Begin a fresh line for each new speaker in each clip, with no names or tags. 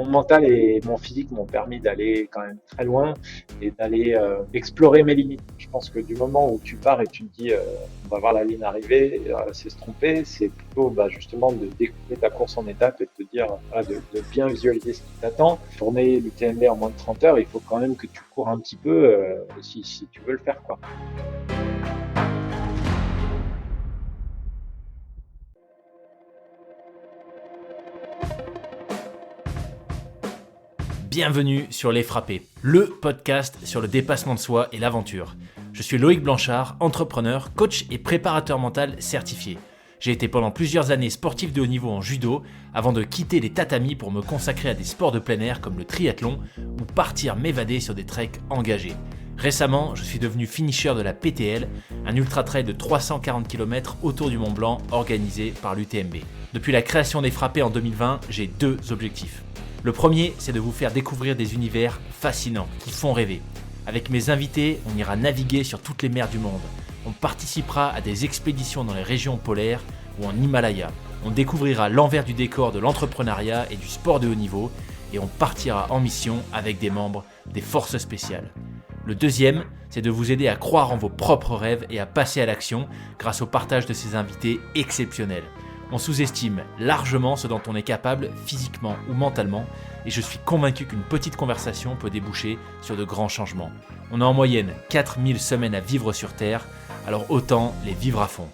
mental et mon physique m'ont permis d'aller quand même très loin et d'aller explorer mes limites. Je pense que du moment où tu pars et tu te dis on va voir la ligne arrivée, c'est se tromper, c'est plutôt justement de découper ta course en étapes et de te dire voilà, de bien visualiser ce qui t'attend. Tourner l'UTMB en moins de 30 heures, il faut quand même que tu cours un petit peu si tu veux le faire, quoi.
Bienvenue sur Les Frappés, le podcast sur le dépassement de soi et l'aventure. Je suis Loïc Blanchard, entrepreneur, coach et préparateur mental certifié. J'ai été pendant plusieurs années sportif de haut niveau en judo avant de quitter les tatamis pour me consacrer à des sports de plein air comme le triathlon ou partir m'évader sur des treks engagés. Récemment, je suis devenu finisher de la PTL, un ultra-trail de 340 km autour du Mont Blanc organisé par l'UTMB. Depuis la création des Frappés en 2020, j'ai deux objectifs. Le premier, c'est de vous faire découvrir des univers fascinants qui font rêver. Avec mes invités, on ira naviguer sur toutes les mers du monde. On participera à des expéditions dans les régions polaires ou en Himalaya. On découvrira l'envers du décor de l'entrepreneuriat et du sport de haut niveau et on partira en mission avec des membres des forces spéciales. Le deuxième, c'est de vous aider à croire en vos propres rêves et à passer à l'action grâce au partage de ces invités exceptionnels. On sous-estime largement ce dont on est capable physiquement ou mentalement et je suis convaincu qu'une petite conversation peut déboucher sur de grands changements. On a en moyenne 4000 semaines à vivre sur Terre, alors autant les vivre à fond.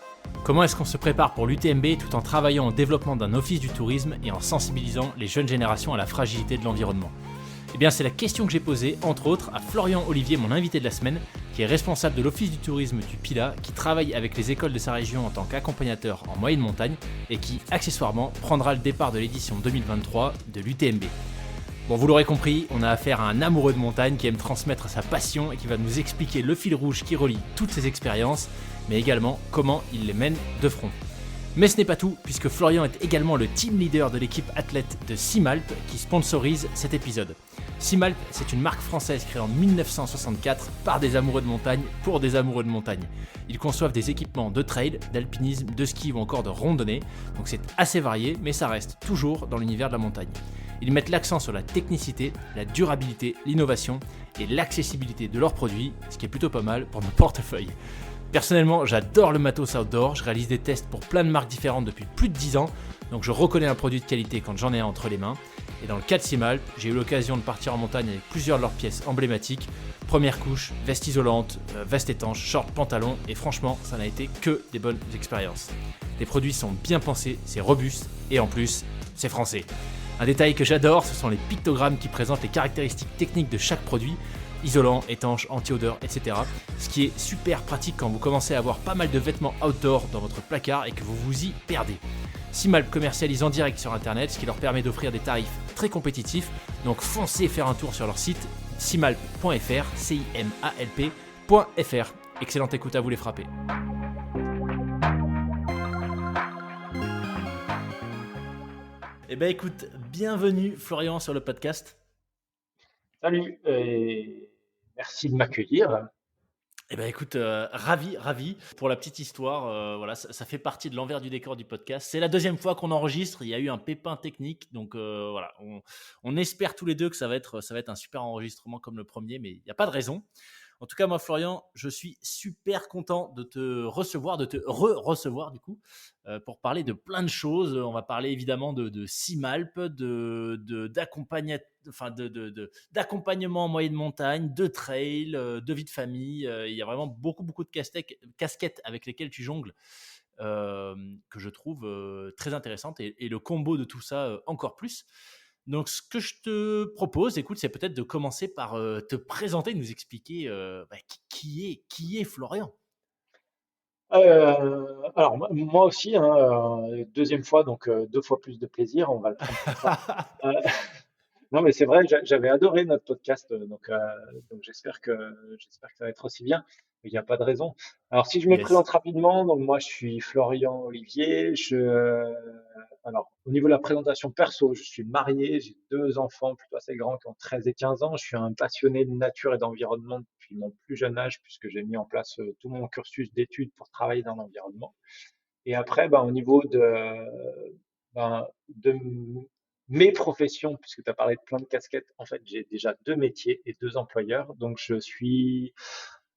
Comment est-ce qu'on se prépare pour l'UTMB tout en travaillant au développement d'un office du tourisme et en sensibilisant les jeunes générations à la fragilité de l'environnement ? Eh bien, c'est la question que j'ai posée, entre autres, à Florian Olivier, mon invité de la semaine, qui est responsable de l'Office du tourisme du Pilat, qui travaille avec les écoles de sa région en tant qu'accompagnateur en moyenne montagne et qui, accessoirement, prendra le départ de l'édition 2023 de l'UTMB. Bon, vous l'aurez compris, on a affaire à un amoureux de montagne qui aime transmettre sa passion et qui va nous expliquer le fil rouge qui relie toutes ses expériences, mais également comment il les mène de front. Mais ce n'est pas tout, puisque Florian est également le team leader de l'équipe athlète de Simalp qui sponsorise cet épisode. Simalp, c'est une marque française créée en 1964 par des amoureux de montagne pour des amoureux de montagne. Ils conçoivent des équipements de trail, d'alpinisme, de ski ou encore de randonnée, donc c'est assez varié, mais ça reste toujours dans l'univers de la montagne. Ils mettent l'accent sur la technicité, la durabilité, l'innovation et l'accessibilité de leurs produits, ce qui est plutôt pas mal pour nos portefeuilles. Personnellement, j'adore le matos outdoor, je réalise des tests pour plein de marques différentes depuis plus de 10 ans, donc je reconnais un produit de qualité quand j'en ai un entre les mains. Et dans le cas de Simalp, j'ai eu l'occasion de partir en montagne avec plusieurs de leurs pièces emblématiques. Première couche, veste isolante, veste étanche, short, pantalon, et franchement, ça n'a été que des bonnes expériences. Les produits sont bien pensés, c'est robuste, et en plus, c'est français. Un détail que j'adore, ce sont les pictogrammes qui présentent les caractéristiques techniques de chaque produit, isolant, étanche, anti-odeur, etc. Ce qui est super pratique quand vous commencez à avoir pas mal de vêtements outdoor dans votre placard et que vous vous y perdez. Simalp commercialise en direct sur internet, ce qui leur permet d'offrir des tarifs très compétitifs, donc foncez faire un tour sur leur site simalp.fr, cimalp.fr. Excellente écoute à vous les frappés. Eh ben écoute, bienvenue Florian sur le podcast.
Salut et merci de m'accueillir.
Eh ben écoute, ravi. Pour la petite histoire, voilà, ça fait partie de l'envers du décor du podcast. C'est la deuxième fois qu'on enregistre. Il y a eu un pépin technique, donc voilà, on espère tous les deux que ça va être un super enregistrement comme le premier, mais il n'y a pas de raison. En tout cas, moi, Florian, je suis super content de te recevoir, de te re-recevoir du coup, pour parler de plein de choses. On va parler évidemment de Simalp, d'accompagnement en moyenne montagne, de trail, de vie de famille. Il y a vraiment beaucoup de casquettes avec lesquelles tu jongles, que je trouve très intéressantes et le combo de tout ça encore plus. Donc, ce que je te propose, écoute, c'est peut-être de commencer par te présenter, nous expliquer qui est Florian.
Alors moi aussi, hein, deuxième fois, donc deux fois plus de plaisir, on va le prendre comme ça. Euh, non, mais c'est vrai, j'avais adoré notre podcast, donc j'espère que ça va être aussi bien. Il n'y a pas de raison. Alors si je me
Yes.
présente rapidement, donc moi je suis Florian Olivier. Alors au niveau de la présentation perso, je suis marié, j'ai deux enfants plutôt assez grands qui ont 13 et 15 ans. Je suis un passionné de nature et d'environnement depuis mon plus jeune âge puisque j'ai mis en place tout mon cursus d'études pour travailler dans l'environnement. Et après, ben, au niveau de mes professions, puisque tu as parlé de plein de casquettes, en fait, j'ai déjà deux métiers et deux employeurs. Donc, je suis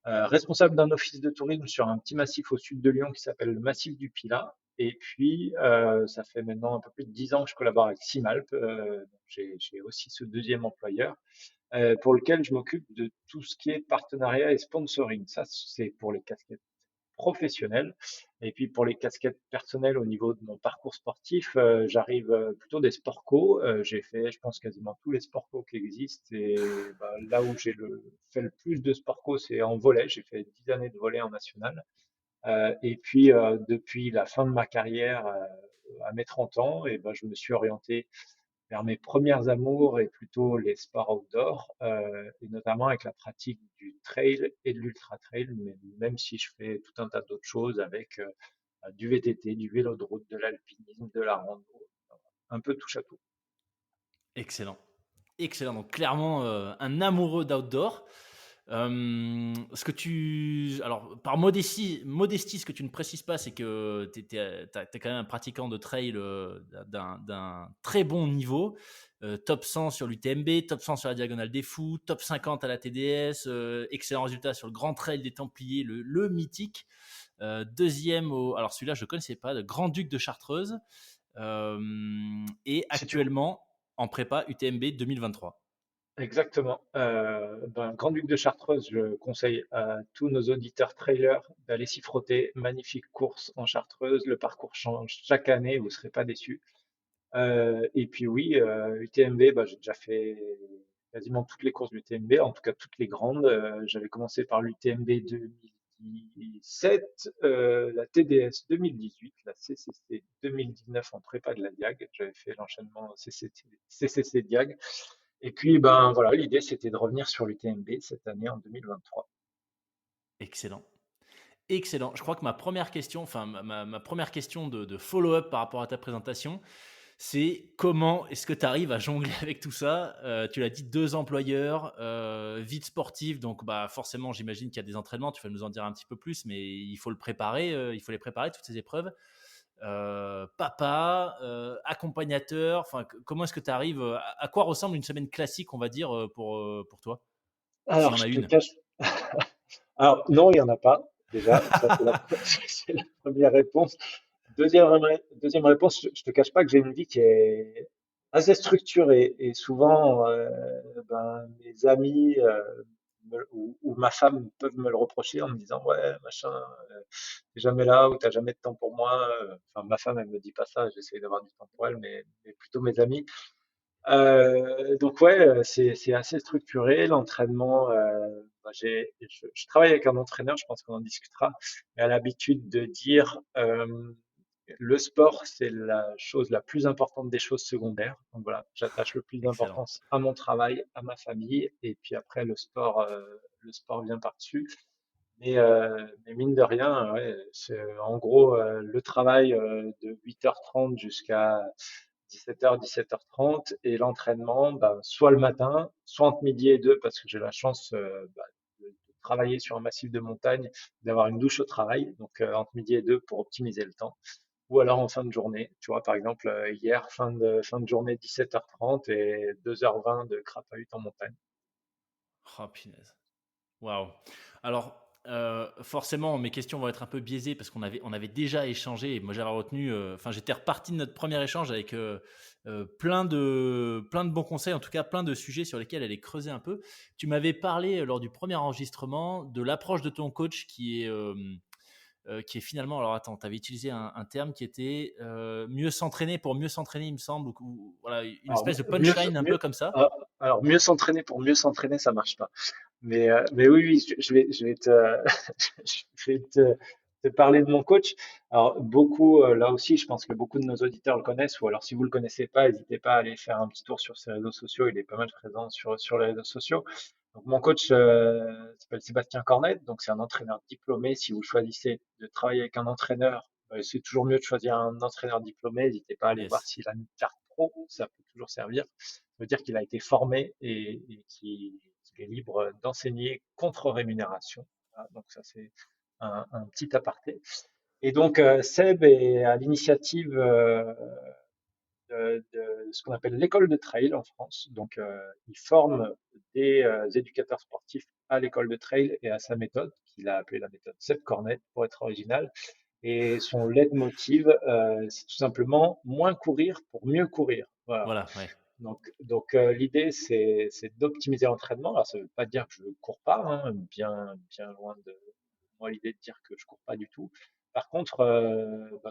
responsable d'un office de tourisme sur un petit massif au sud de Lyon qui s'appelle le massif du Pilat. Et puis, ça fait maintenant un peu plus de 10 ans que je collabore avec Simalp. Donc j'ai aussi ce deuxième employeur pour lequel je m'occupe de tout ce qui est partenariat et sponsoring. Ça, c'est pour les casquettes professionnelles. Et puis pour les casquettes personnelles au niveau de mon parcours sportif, j'arrive plutôt des sport co. J'ai fait, je pense, quasiment tous les sport co qui existent. Et bah, là où fait le plus de sport co, c'est en volley. J'ai fait 10 années de volley en national. Et puis depuis la fin de ma carrière, à mes 30 ans, et ben, je me suis orienté vers mes premières amours et plutôt les sports outdoor, et notamment avec la pratique du trail et de l'ultra trail, mais même si je fais tout un tas d'autres choses avec du VTT, du vélo de route, de l'alpinisme, de la rando, un peu touche à tout.
Excellent. Excellent. Donc, clairement, un amoureux d'outdoor. Ce que tu. Alors, par modestie, ce que tu ne précises pas, c'est que tu es quand même un pratiquant de trail d'un très bon niveau. Top 100 sur l'UTMB, top 100 sur la Diagonale des Fous, top 50 à la TDS, excellent résultat sur le Grand Trail des Templiers, le mythique. Deuxième au. Alors, celui-là, je ne connaissais pas, le Grand-Duc de Chartreuse. Et
C'est tout.
actuellement en prépa UTMB 2023.
Exactement. Ben, Grand-Duc de Chartreuse, je conseille à tous nos auditeurs trailers d'aller s'y frotter. Magnifique course en Chartreuse. Le parcours change chaque année, vous ne serez pas déçus. Et puis oui, UTMB, bah, j'ai déjà fait quasiment toutes les courses d'UTMB, en tout cas toutes les grandes. J'avais commencé par l'UTMB 2017, la TDS 2018, la CCC 2019 en prépa de la Diag. J'avais fait l'enchaînement CCC Diag. Et puis, ben voilà, l'idée c'était de revenir sur l'UTMB cette année en 2023.
Excellent. Excellent. Je crois que ma première question, enfin ma première question de follow-up par rapport à ta présentation, c'est comment est-ce que tu arrives à jongler avec tout ça. Tu l'as dit, deux employeurs, vie sportive, donc bah, forcément j'imagine qu'il y a des entraînements, tu vas nous en dire un petit peu plus, mais il faut le préparer, il faut les préparer, toutes ces épreuves. Papa, accompagnateur, enfin, comment est-ce que tu arrives, à quoi ressemble une semaine classique, on va dire, pour toi, s'il y
Alors,
en a
je te
une?
cache. Alors, non, il n'y en a pas, déjà. Ça, c'est c'est la première réponse. Deuxième réponse, je te cache pas que j'ai une vie qui est assez structurée. Et souvent, ben, mes amis ou ma femme peuvent me le reprocher en me disant, ouais, machin, t'es jamais là ou t'as jamais de temps pour moi. Enfin, ma femme, elle me dit pas ça, j'essaie d'avoir du temps pour elle, mais plutôt mes amis. Donc ouais, c'est assez structuré. L'entraînement, bah, je travaille avec un entraîneur, je pense qu'on en discutera, mais a l'habitude de dire le sport, c'est la chose la plus importante des choses secondaires. Donc voilà, j'attache le plus
Excellent.
d'importance à mon travail, à ma famille, et puis après le sport vient par-dessus. Mais mine de rien, ouais, c'est en gros le travail de 8h30 jusqu'à 17h, 17h30 et l'entraînement, bah, soit le matin, soit entre midi et deux parce que j'ai la chance bah, de travailler sur un massif de montagne, d'avoir une douche au travail, donc entre midi et deux pour optimiser le temps. Ou alors en fin de journée, tu vois, par exemple, hier, fin de journée 17h30 et 2h20 de crapahute en montagne.
Oh, punaise. Waouh. Alors, forcément, mes questions vont être un peu biaisées parce on avait déjà échangé et moi j'avais retenu, enfin j'étais reparti de notre premier échange avec plein de bons conseils, en tout cas plein de sujets sur lesquels aller creuser un peu. Tu m'avais parlé lors du premier enregistrement de l'approche de ton coach qui est finalement, alors attends, tu avais utilisé un terme qui était mieux s'entraîner pour mieux s'entraîner, il me semble, voilà, une
Alors,
espèce de
mieux,
punchline un peu
mieux,
comme ça.
ah, alors, mieux s'entraîner pour mieux s'entraîner, ça marche pas. Mais oui, oui, je vais je vais te parler de mon coach. Alors, beaucoup, là aussi, je pense que beaucoup de nos auditeurs le connaissent, ou alors si vous le connaissez pas, n'hésitez pas à aller faire un petit tour sur ses réseaux sociaux. Il est pas mal présent sur les réseaux sociaux. Donc, mon coach s'appelle Sébastien Cornet, donc c'est un entraîneur diplômé. Si vous choisissez de travailler avec un entraîneur, c'est toujours mieux de choisir un entraîneur diplômé. N'hésitez pas à aller voir
Yes.
s'il a une carte pro, ça peut toujours servir. Ça veut dire qu'il a été formé et qu'il est libre d'enseigner contre rémunération. Voilà, donc ça, c'est un petit aparté. Et donc, Seb est à l'initiative de ce qu'on appelle l'école de trail en France. Donc, il forme des éducateurs sportifs à l'école de trail et à sa méthode, qu'il a appelée la méthode Seth Cornett pour être original. Et son leitmotiv, c'est tout simplement moins courir pour mieux courir. Voilà.
Voilà, ouais.
Donc, l'idée, c'est d'optimiser l'entraînement. Alors, ça ne veut pas dire que je ne cours pas, hein, bien loin de moi l'idée de dire que je cours pas du tout. Par contre,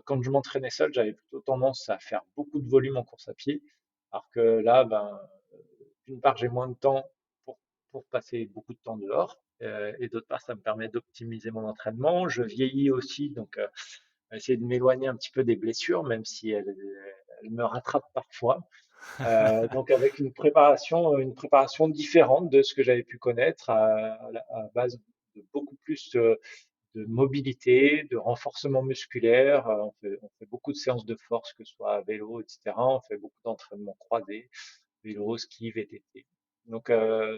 quand je m'entraînais seul, j'avais plutôt tendance à faire beaucoup de volume en course à pied. Alors que là, d'une part, j'ai moins de temps pour, pour passer beaucoup de temps dehors. Et d'autre part, ça me permet d'optimiser mon entraînement. Je vieillis aussi, donc essayer de m'éloigner un petit peu des blessures, même si elles me rattrapent parfois. Donc avec une préparation différente de ce que j'avais pu connaître à base de beaucoup plus de mobilité, de renforcement musculaire. On fait beaucoup de séances de force, que ce soit à vélo, etc. On fait beaucoup d'entraînements croisés, vélo, ski, VTT. Donc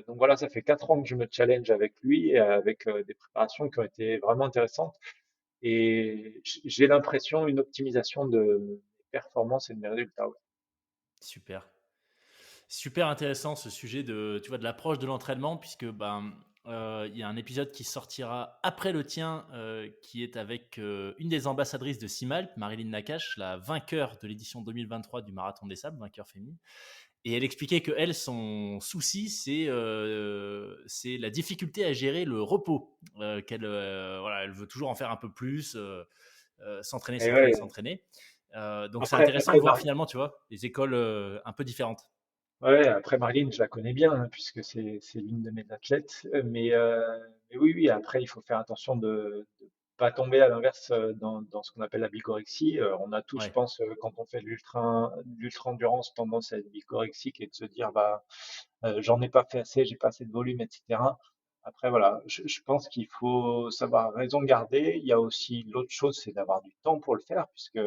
voilà, ça fait 4 ans que je me challenge avec lui, et avec des préparations qui ont été vraiment intéressantes. Et j'ai l'impression une optimisation de mes performances et de mes résultats. Ouais.
Super. Super intéressant ce sujet de, tu vois, de l'approche de l'entraînement, puisque il y a un épisode qui sortira après le tien, qui est avec une des ambassadrices de Simalt, Marilyn Nakache, la vainqueur de l'édition 2023 du Marathon des Sables, vainqueur féminine. Et elle expliquait que elle, son souci, c'est la difficulté à gérer le repos, qu'elle voilà, elle veut toujours en faire un peu plus, s'entraîner,
Et
s'entraîner,
ouais,
s'entraîner. Donc c'est
après,
intéressant
après,
de voir finalement, tu vois, les écoles un peu différentes.
ouais, après Marlene, je la connais bien, hein, puisque c'est l'une de mes athlètes. Mais oui, oui, après, il faut faire attention de ne pas tomber à l'inverse dans ce qu'on appelle la bigorexie. On a tous, je
Ouais.
pense, quand on fait de l'ultra-endurance, tendance à être bigorexique et de se dire, j'en ai pas fait assez, j'ai pas assez de volume, etc. Après, voilà, je pense qu'il faut savoir raison garder. Il y a aussi l'autre chose, c'est d'avoir du temps pour le faire, puisque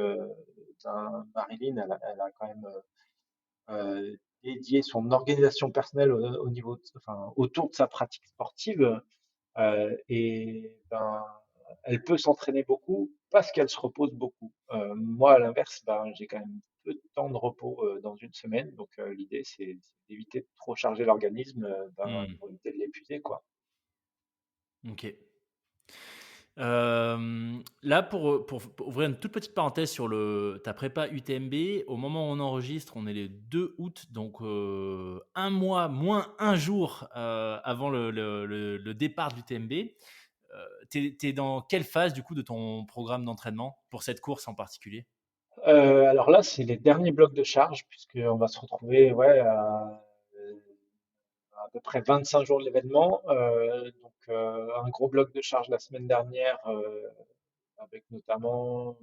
Marilyn, elle a quand même dédié son organisation personnelle au niveau, enfin, autour de sa pratique sportive. Et elle peut s'entraîner beaucoup parce qu'elle se repose beaucoup. Moi, à l'inverse, j'ai quand même peu de temps de repos dans une semaine. Donc, l'idée, c'est d'éviter de trop charger l'organisme
Hmm.
pour éviter de l'épuiser, quoi.
Ok. Là, pour ouvrir une toute petite parenthèse sur ta prépa UTMB, au moment où on enregistre, on est le 2 août, donc un mois moins un jour avant le départ de l'UTMB. T'es dans quelle phase du coup de ton programme d'entraînement pour cette course en particulier?
Alors là, c'est les derniers blocs de charge, puisqu'on va se retrouver ouais, à peu près 25 jours de l'événement. Donc, un gros bloc de charge la semaine dernière, avec notamment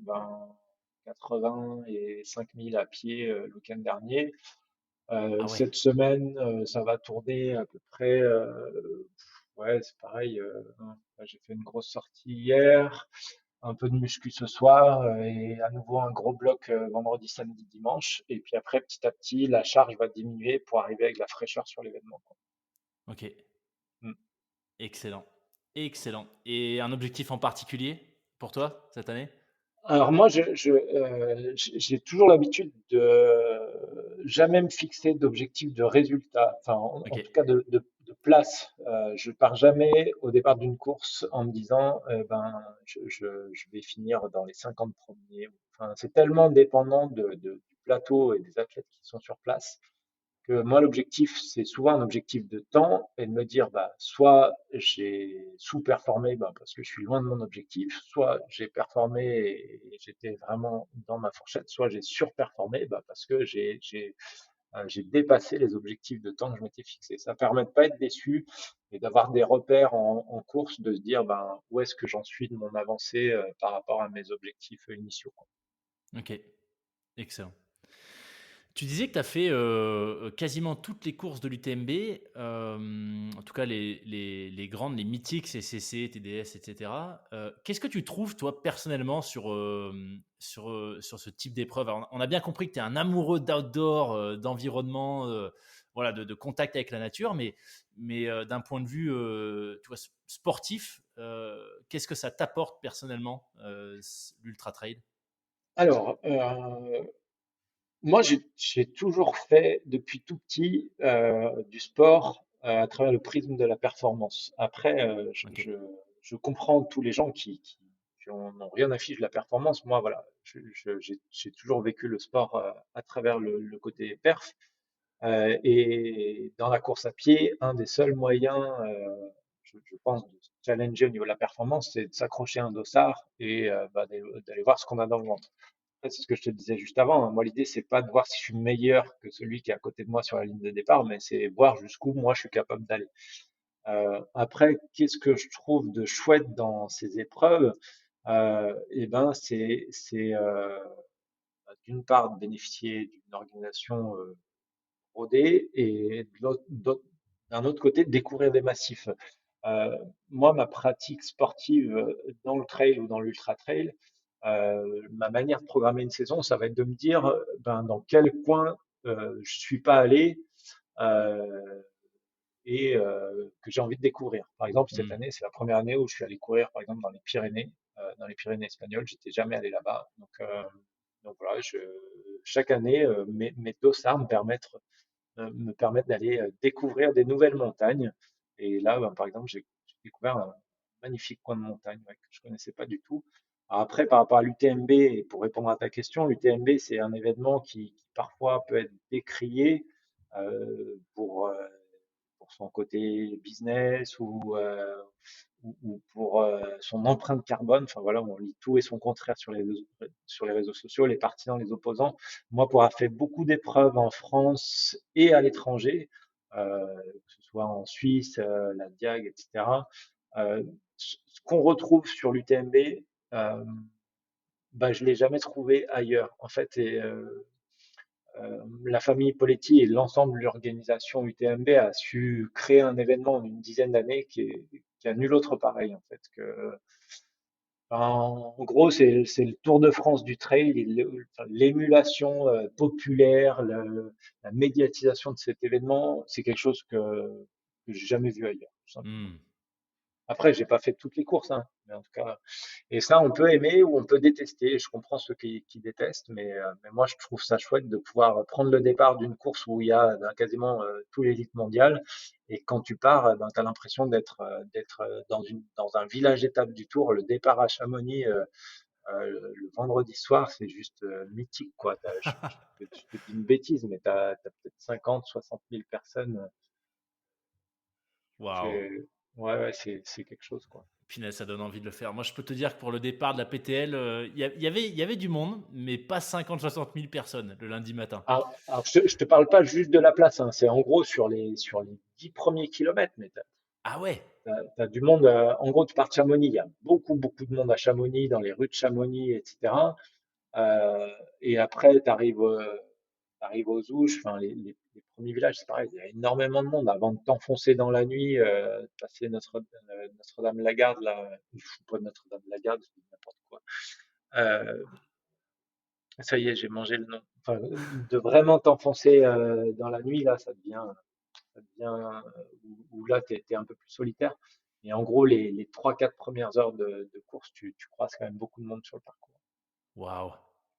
80 et 5000 à pied le week-end dernier.
Ah ouais.
Cette semaine, ça va tourner à peu près, ouais, c'est pareil. J'ai fait une grosse sortie hier, un peu de muscu ce soir, et à nouveau un gros bloc vendredi, samedi, dimanche. Et puis après, petit à petit, la charge va diminuer pour arriver avec la fraîcheur sur l'événement, quoi.
Ok.
Mm.
Excellent. Excellent. Et un objectif en particulier pour toi cette année?
Alors moi, j'ai toujours l'habitude de jamais me fixer d'objectif de résultat, enfin
Ok.
en tout cas de place. Je pars jamais au départ d'une course en me disant, je vais finir dans les 50 premiers. Enfin, c'est tellement dépendant du plateau et des athlètes qui sont sur place que moi, l'objectif, c'est souvent un objectif de temps et de me dire, soit j'ai sous-performé parce que je suis loin de mon objectif, soit j'ai performé et j'étais vraiment dans ma fourchette, soit j'ai surperformé parce que j'ai dépassé les objectifs de temps que je m'étais fixé. Ça permet de pas être déçu et d'avoir des repères en course, de se dire, où est-ce que j'en suis de mon avancée par rapport à mes objectifs initiaux, quoi.
Ok. Excellent. Tu disais que tu as fait quasiment toutes les courses de l'UTMB, en tout cas les grandes, les mythiques, CCC, TDS, etc. Qu'est-ce que tu trouves, toi, personnellement, sur ce type d'épreuve? Alors, on a bien compris que tu es un amoureux d'outdoor, d'environnement, voilà, de contact avec la nature, mais d'un point de vue tu vois, sportif, qu'est-ce que ça t'apporte personnellement, l'ultra trail?
Alors, Moi, j'ai toujours fait depuis tout petit du sport à travers le prisme de la performance. Après,
Ok.
je comprends tous les gens qui n'ont rien à fiche de la performance. Moi, voilà, j'ai toujours vécu le sport à travers le côté perf. Et dans la course à pied, un des seuls moyens, je pense, de se challenger au niveau de la performance, c'est de s'accrocher à un dossard et d'aller voir ce qu'on a dans le ventre. Après, c'est ce que je te disais juste avant, hein. Moi, l'idée, c'est pas de voir si je suis meilleur que celui qui est à côté de moi sur la ligne de départ, mais c'est voir jusqu'où moi je suis capable d'aller. Après, qu'est-ce que je trouve de chouette dans ces épreuves? Eh ben, d'une part de bénéficier d'une organisation rodée et d'un autre côté, de découvrir des massifs. Euh, Moi, ma pratique sportive dans le trail ou dans l'ultra trail, ma manière de programmer une saison, ça va être de me dire ben, dans quel coin je suis pas allé euh, et que j'ai envie de découvrir. Par exemple, cette
Hmm.
année, c'est la première année où je suis allé courir, par exemple, dans les Pyrénées espagnoles. J'étais jamais allé là-bas. Donc voilà, chaque année, mes dossards me permettent d'aller découvrir des nouvelles montagnes. Et là, ben, par exemple, j'ai découvert un magnifique coin de montagne ouais, que je connaissais pas du tout. Alors après, par rapport à l'UTMB, et pour répondre à ta question, l'UTMB, c'est un événement qui parfois peut être décrié euh, pour, euh, pour son côté business ou pour son empreinte carbone. Enfin voilà, on lit tout et son contraire sur les réseaux sociaux, les partisans, les opposants. Moi, pour avoir fait beaucoup d'épreuves en France et à l'étranger, que ce soit en Suisse, la Diag, etc., ce qu'on retrouve sur l'UTMB, euh, bah, je l'ai jamais trouvé ailleurs. En fait, la famille Poletti et l'ensemble de l'organisation UTMB a su créer un événement en une dizaine d'années qui a nul autre pareil en fait. En gros, c'est le Tour de France du trail, enfin, l'émulation populaire, la médiatisation de cet événement, c'est quelque chose que j'ai jamais vu ailleurs, tout simplement.
Hmm.
Après, j'ai pas fait toutes les courses, hein, mais en tout cas, et ça, on peut aimer ou on peut détester. Je comprends ceux qui détestent, mais moi, je trouve ça chouette de pouvoir prendre le départ d'une course où il y a quasiment tout l'élite mondiale. Et quand tu pars, ben, tu as l'impression d'être dans un village étape du Tour. Le départ à Chamonix le vendredi soir, c'est juste mythique, quoi. Je te dis une bêtise, mais tu as peut-être 50, 60 000 personnes.
Waouh.
C'est, ouais, ouais, c'est quelque chose, quoi.
Punaise, ça donne envie de le faire. Moi, je peux te dire que pour le départ de la PTL, il y avait du monde, mais pas 50-60 000 personnes le lundi matin.
Alors, je te parle pas juste de la place, hein, c'est en gros sur les 10 premiers kilomètres, mais
Ah ouais.
t'as du monde. En gros, tu pars de Chamonix, il y a beaucoup, beaucoup de monde à Chamonix, dans les rues de Chamonix, etc. Euh, et après, t'arrives aux Ouches, enfin, les premiers villages, c'est pareil, il y a énormément de monde avant de t'enfoncer dans la nuit, de passer Notre-Dame-la-Garde, là, je suis pas de Notre-Dame-la-Garde, je dis n'importe quoi. Euh, Ça y est, j'ai mangé le nom. Enfin, de vraiment t'enfoncer dans la nuit, là, ça devient où là, t'es un peu plus solitaire. Et en gros, les 3-4 premières heures de course, tu croises quand même beaucoup de monde sur le parcours.
Waouh.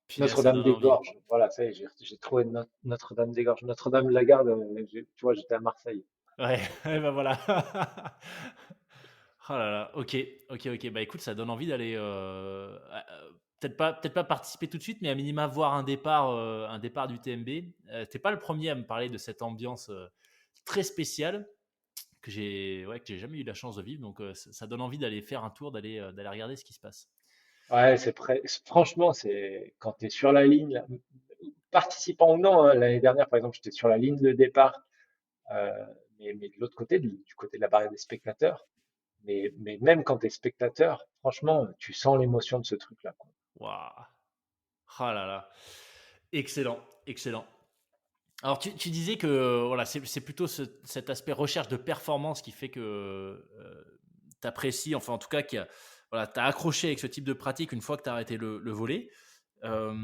Punaise, ça donne envie.
Notre-Dame-des-Gorges, voilà, ça y est, j'ai trouvé Notre-Dame-des-Gorges. Notre-Dame-la-Garde, tu vois, j'étais à Marseille.
Ouais, ouais, bah voilà. Oh là là, ok, ok, ok. Bah écoute, ça donne envie d'aller, peut-être pas participer tout de suite, mais à minima voir un départ du TMB. T'es pas le premier à me parler de cette ambiance très spéciale que j'ai jamais eu la chance de vivre. Donc ça donne envie d'aller faire un tour, d'aller regarder ce qui se passe.
Ouais, franchement, c'est quand tu es sur la ligne, là, participant ou non, hein, l'année dernière, par exemple, j'étais sur la ligne de départ, euh, mais de l'autre côté, du côté de la barrière des spectateurs. Mais même quand tu es spectateur, franchement, tu sens l'émotion de ce truc-là, quoi.
Waouh. Oh là là. Excellent, excellent. Alors, tu disais que voilà, c'est plutôt cet aspect recherche de performance qui fait que tu apprécies, enfin en tout cas, voilà, tu as accroché avec ce type de pratique une fois que tu as arrêté le volet. Euh,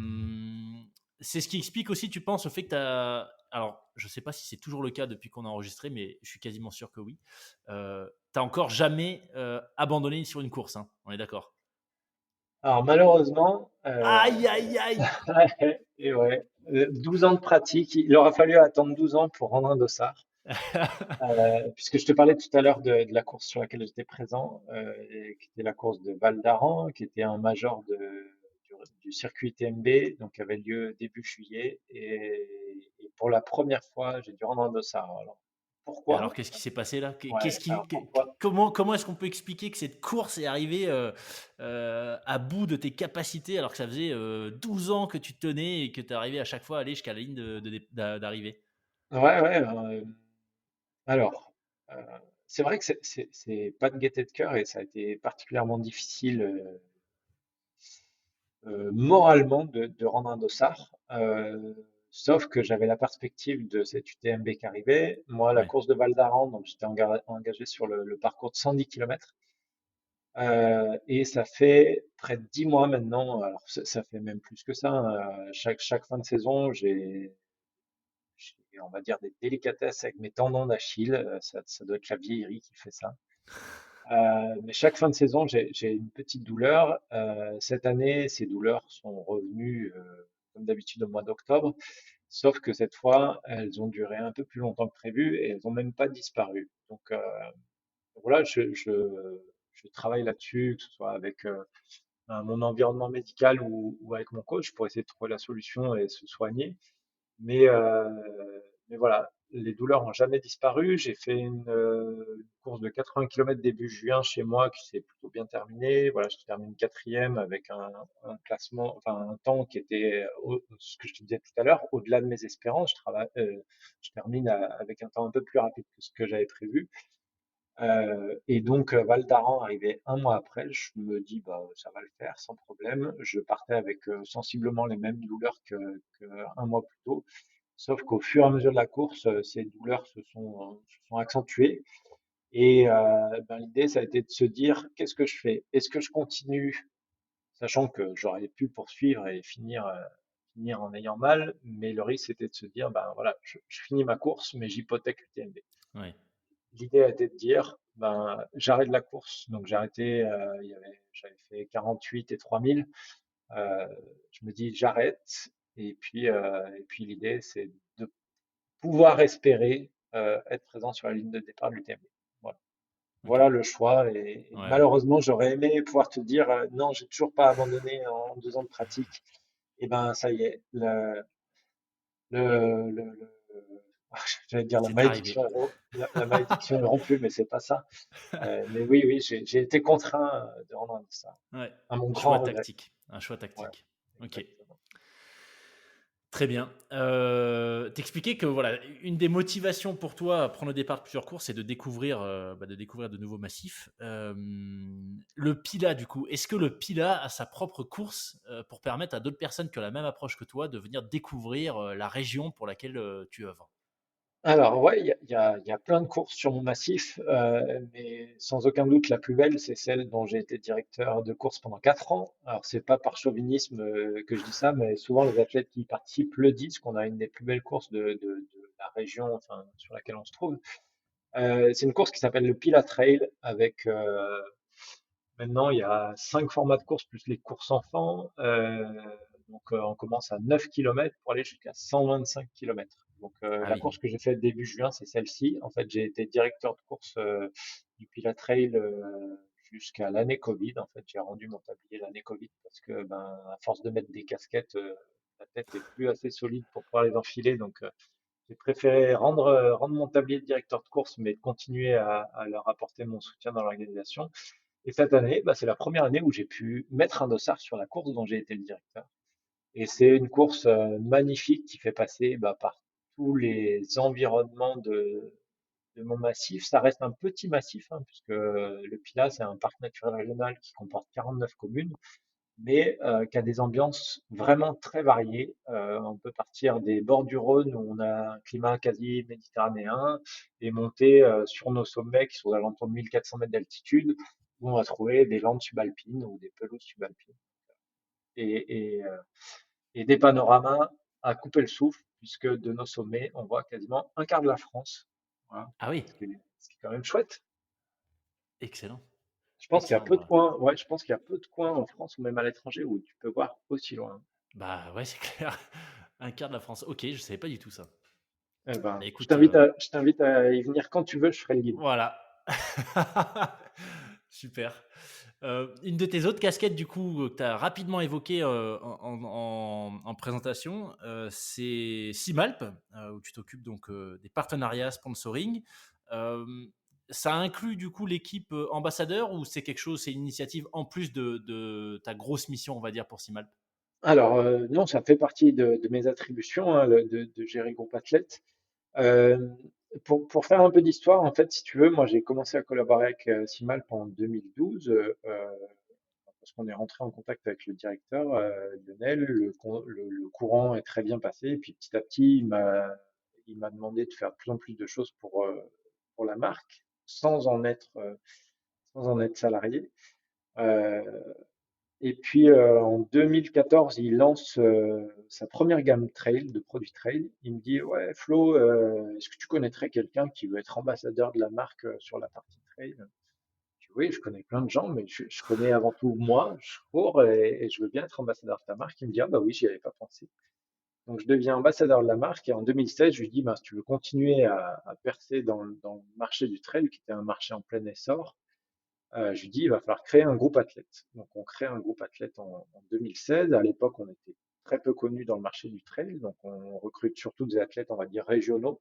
c'est ce qui explique aussi, tu penses, le fait que tu as. Alors, je ne sais pas si c'est toujours le cas depuis qu'on a enregistré, mais je suis quasiment sûr que oui. Tu encore jamais abandonné sur une course, hein, on est d'accord.
Alors malheureusement,
Aïe, aïe, aïe.
et ouais. 12 ans de pratique. Il aura fallu attendre 12 ans pour rendre un dossard. Puisque je te parlais tout à l'heure de la course sur laquelle j'étais présent, et qui était la course de Val d'Aran, qui était un major du circuit TMB, donc qui avait lieu début juillet. Et pour la première fois, j'ai dû rendre un dossard. Alors,
Et alors,
pourquoi?
qu'est-ce qui s'est passé là?
Ouais, alors pourquoi?
Comment est-ce qu'on peut expliquer que cette course est arrivée à bout de tes capacités alors que ça faisait 12 ans que tu tenais et que tu arrivais à chaque fois à aller jusqu'à la ligne d'arrivée?
Ouais, ouais. Alors, euh, c'est vrai que c'est pas de gaieté de cœur et ça a été particulièrement difficile moralement de rendre un dossard. Sauf que j'avais la perspective de cette UTMB qui arrivait. Moi, la
Ouais,
course de Val d'Aran, donc j'étais engagé sur le parcours de 110 km. Et ça fait près de 10 mois maintenant. Alors, ça fait même plus que ça, hein. Chaque fin de saison, on va dire, des délicatesses avec mes tendons d'Achille. Ça doit être la vieillerie qui fait ça. Mais chaque fin de saison, j'ai une petite douleur. Cette année, ces douleurs sont revenues, comme d'habitude, au mois d'octobre. Sauf que cette fois, elles ont duré un peu plus longtemps que prévu et elles n'ont même pas disparu. Donc voilà, je travaille là-dessus, que ce soit avec mon environnement médical ou avec mon coach pour essayer de trouver la solution et se soigner. Mais, euh, mais voilà, les douleurs n'ont jamais disparu. J'ai fait une course de 80 km début juin chez moi qui s'est plutôt bien terminée. Voilà, je termine quatrième avec un classement, enfin un temps qui était, ce que je te disais tout à l'heure, au-delà de mes espérances. Je termine avec un temps un peu plus rapide que ce que j'avais prévu. Et donc, Val d'Aran arrivé un mois après, je me dis, bah, ça va le faire sans problème. Je partais avec sensiblement les mêmes douleurs que un mois plus tôt. Sauf qu'au fur et à mesure de la course, ces douleurs se sont accentuées. Et ben, l'idée, ça a été de se dire, qu'est-ce que je fais? Est-ce que je continue, sachant que j'aurais pu poursuivre et finir en ayant mal, mais le risque, c'était de se dire, ben voilà, je finis ma course, mais j'hypothèque l'UTMB.
ouais.
L'idée a été de dire, ben, j'arrête la course. Donc j'ai arrêté, j'avais fait 48 et 3000. Euh, je me dis, j'arrête. Et puis l'idée, c'est de pouvoir espérer être présent sur la ligne de départ de l'UTMB. Voilà.
Ok.
Voilà le choix. Et
Ouais, ouais.
malheureusement, j'aurais aimé pouvoir te dire, non, j'ai toujours pas abandonné en 2 ans de pratique. Et ben, ça y est, j'allais dire la
C'est arrivé.
malédiction la malédiction est rompue, mais c'est pas ça. Mais oui, oui, j'ai été contraint de rendre ça,
Ouais.
à mon
Choix
grand regret.
tactique. Un choix
Ouais,
tactique. Ok.
exactement.
Très bien. T'expliquais que voilà, une des motivations pour toi à prendre le départ de plusieurs courses, c'est de découvrir de nouveaux massifs. Le Pila, du coup, est-ce que le Pila a sa propre course pour permettre à d'autres personnes qui ont la même approche que toi de venir découvrir la région pour laquelle tu œuvres?
Alors, ouais, il y a plein de courses sur mon massif, mais sans aucun doute, la plus belle, c'est celle dont j'ai été directeur de course pendant 4 ans. Alors, c'est pas par chauvinisme que je dis ça, mais souvent les athlètes qui y participent le disent qu'on a une des plus belles courses de la région, enfin, sur laquelle on se trouve. C'est une course qui s'appelle le Pila Trail avec maintenant il y a 5 formats de course plus les courses enfants. Donc on commence à 9 km pour aller jusqu'à 125 km. Donc
Ah
la
oui.
course que j'ai faite début juin, c'est celle-ci. En fait, j'ai été directeur de course du Pila Trail jusqu'à l'année Covid. En fait, j'ai rendu mon tablier l'année Covid parce que ben à force de mettre des casquettes, la tête est plus assez solide pour pouvoir les enfiler. Donc j'ai préféré rendre mon tablier de directeur de course, mais continuer à leur apporter mon soutien dans l'organisation. Et cette année, bah, c'est la première année où j'ai pu mettre un dossard sur la course dont j'ai été le directeur. Et c'est une course magnifique qui fait passer bah, par tous les environnements de mon massif. Ça reste un petit massif, hein, puisque le Pilat, c'est un parc naturel régional qui comporte 49 communes, mais qui a des ambiances vraiment très variées. On peut partir des bords du Rhône où on a un climat quasi méditerranéen et monter sur nos sommets qui sont aux alentours de 1400 mètres d'altitude où on va trouver des landes subalpines ou des pelouses subalpines et et des panoramas à couper le souffle puisque de nos sommets on voit quasiment un quart de la France. Voilà.
Ah oui.
Ce qui est quand même chouette.
Excellent.
Je pense qu'il y a
Excellent.
peu de coins, ouais, je pense qu'il y a peu de coins en France ou même à l'étranger où tu peux voir aussi loin.
Bah ouais, c'est clair. Un quart de la France. Ok, je savais pas du tout ça.
Eh ben,
Bah,
je
écoute,
t'invite à, je t'invite à y venir quand tu veux, je ferai le guide.
voilà. Super. Une de tes autres casquettes, du coup, que tu as rapidement évoqué en présentation, c'est Simalp, où tu t'occupes donc des partenariats sponsoring. Euh, Ça inclut du coup l'équipe ambassadeur ou c'est quelque chose, c'est une initiative en plus de ta grosse mission, on va dire, pour Simalp?
Alors, non, ça fait partie de mes attributions, hein, de gérer groupe athlète. Euh, pour faire un peu d'histoire, en fait, si tu veux, moi j'ai commencé à collaborer avec Simalp en 2012 parce qu'on est rentré en contact avec le directeur Lionel. Le courant est très bien passé. Et puis petit à petit, il m'a demandé de faire de plus en plus de choses pour la marque sans en être salarié. Euh, et puis en 2014, il lance sa première gamme trail, de produits trail. Il me dit, ouais, Flo, est-ce que tu connaîtrais quelqu'un qui veut être ambassadeur de la marque sur la partie trail? Je dis, oui, je connais plein de gens, mais je connais avant tout moi. Je cours et je veux bien être ambassadeur de ta marque. Il me dit, ah bah oui, j'y avais pas pensé. Donc je deviens ambassadeur de la marque et en 2016, je lui dis, ben, si tu veux continuer à percer dans le marché du trail, qui était un marché en plein essor, je lui dis, il va falloir créer un groupe athlète. Donc, on crée un groupe athlète en 2016. À l'époque, on était très peu connus dans le marché du trail. Donc, on recrute surtout des athlètes, on va dire, régionaux,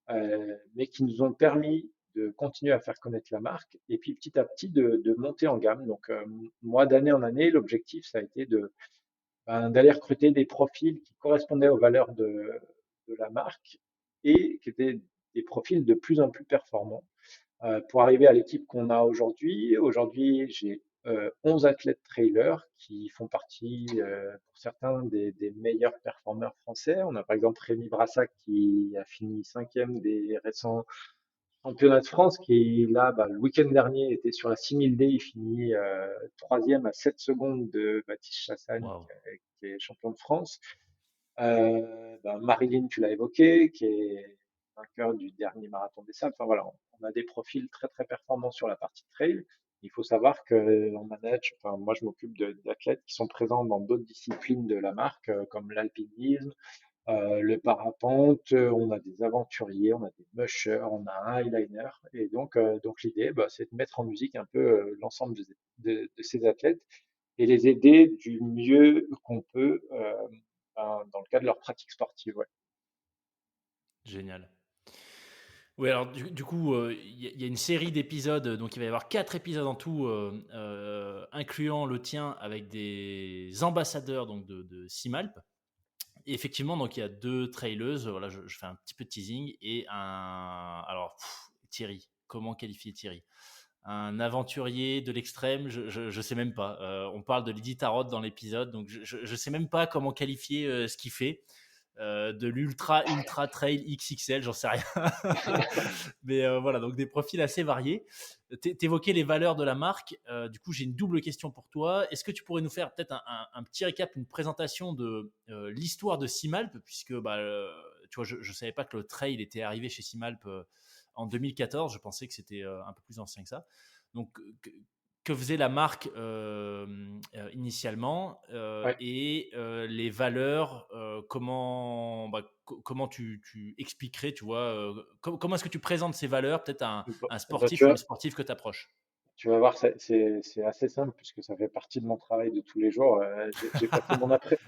mais qui nous ont permis de continuer à faire connaître la marque et puis petit à petit de monter en gamme. Donc, moi, d'année en année, l'objectif, ça a été d'aller recruter des profils qui correspondaient aux valeurs de la marque et qui étaient des profils de plus en plus performants pour arriver à l'équipe qu'on a aujourd'hui. Aujourd'hui, j'ai 11 athlètes trailers qui font partie, pour certains, des meilleurs performeurs français. On a par exemple Rémi Brassac qui a fini cinquième des récents championnats de France, qui là, bah, le week-end dernier, était sur la 6000D. Il finit troisième à 7 secondes de Baptiste Chassagne,
Waouh.
qui est champion de France. Marilyn, tu l'as évoqué, qui est vainqueur du dernier marathon des sables. Enfin voilà, on a des profils très très performants sur la partie trail. Il faut savoir que on manage, enfin moi je m'occupe d'athlètes qui sont présents dans d'autres disciplines de la marque, comme l'alpinisme, le parapente, on a des aventuriers, on a des mushers, on a un highliner. Et donc l'idée, bah, c'est de mettre en musique un peu l'ensemble de ces athlètes et les aider du mieux qu'on peut dans le cadre de leur pratique sportive. Ouais.
Génial. Oui, alors du coup, il y a une série d'épisodes, donc il va y avoir 4 épisodes en tout, incluant le tien avec des ambassadeurs donc de Simalp. Et effectivement, donc il y a 2 traileuses, voilà, je fais un petit peu de teasing et alors Thierry, comment qualifier Thierry? Un aventurier de l'extrême, je sais même pas. On parle de Lydie Tarot dans l'épisode, donc je sais même pas comment qualifier ce qu'il fait. De l'ultra ultra trail XXL, j'en sais rien. Mais voilà, donc des profils assez variés. T'évoquais les valeurs de la marque. Du coup, j'ai une double question pour toi. Est-ce que tu pourrais nous faire peut-être un petit récap, une présentation de l'histoire de Simalp, puisque bah, tu vois, je ne savais pas que le trail était arrivé chez Simalp en 2014. Je pensais que c'était un peu plus ancien que ça. Donc, que faisait la marque initialement
Ouais.
et les valeurs, comment tu expliquerais, tu vois, comment est-ce que tu présentes ces valeurs peut-être à un
Bah,
sportif ou une sportive que tu approches?
tu vas voir, c'est assez simple puisque ça fait partie de mon travail de tous les jours.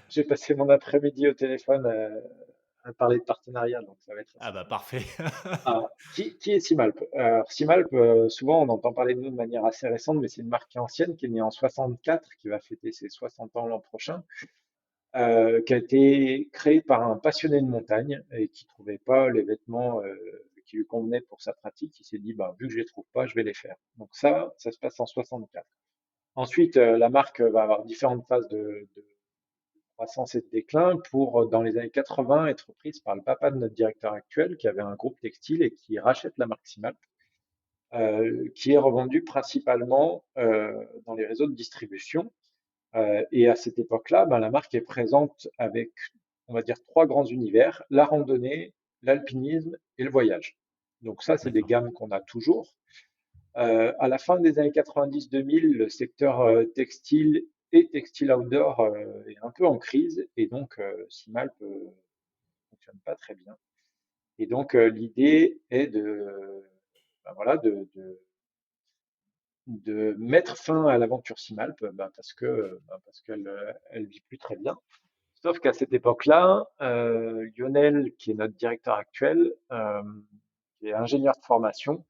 J'ai passé mon après-midi au téléphone à parler de partenariat, donc ça va être
Ah
assez
bah
simple.
parfait.
Alors, qui est Simalp? Alors, Simalp, souvent on entend parler de nous de manière assez récente, mais c'est une marque qui est ancienne, qui est née en 64, qui va fêter ses 60 ans l'an prochain, qui a été créée par un passionné de montagne et qui trouvait pas les vêtements qui lui convenaient pour sa pratique. Il s'est dit, bah, vu que je les trouve pas, je vais les faire. Donc ça se passe en 64. Ensuite, la marque va avoir différentes phases de croissance et de déclin pour, dans les années 80, être prise par le papa de notre directeur actuel, qui avait un groupe textile et qui rachète la marque Simalp, qui est revendue principalement dans les réseaux de distribution. Et à cette époque-là, ben, la marque est présente avec, on va dire, trois grands univers, la randonnée, l'alpinisme et le voyage. Donc ça, c'est des
D'accord.
gammes qu'on a toujours. À la fin des années 90-2000, le secteur textile et textile outdoor est un peu en crise et donc Simalp fonctionne pas très bien. Et donc l'idée est ben voilà, de mettre fin à l'aventure Simalp parce qu'elle elle vit plus très bien. Sauf qu'à cette époque-là, Lionel, qui est notre directeur actuel, qui est ingénieur de formation,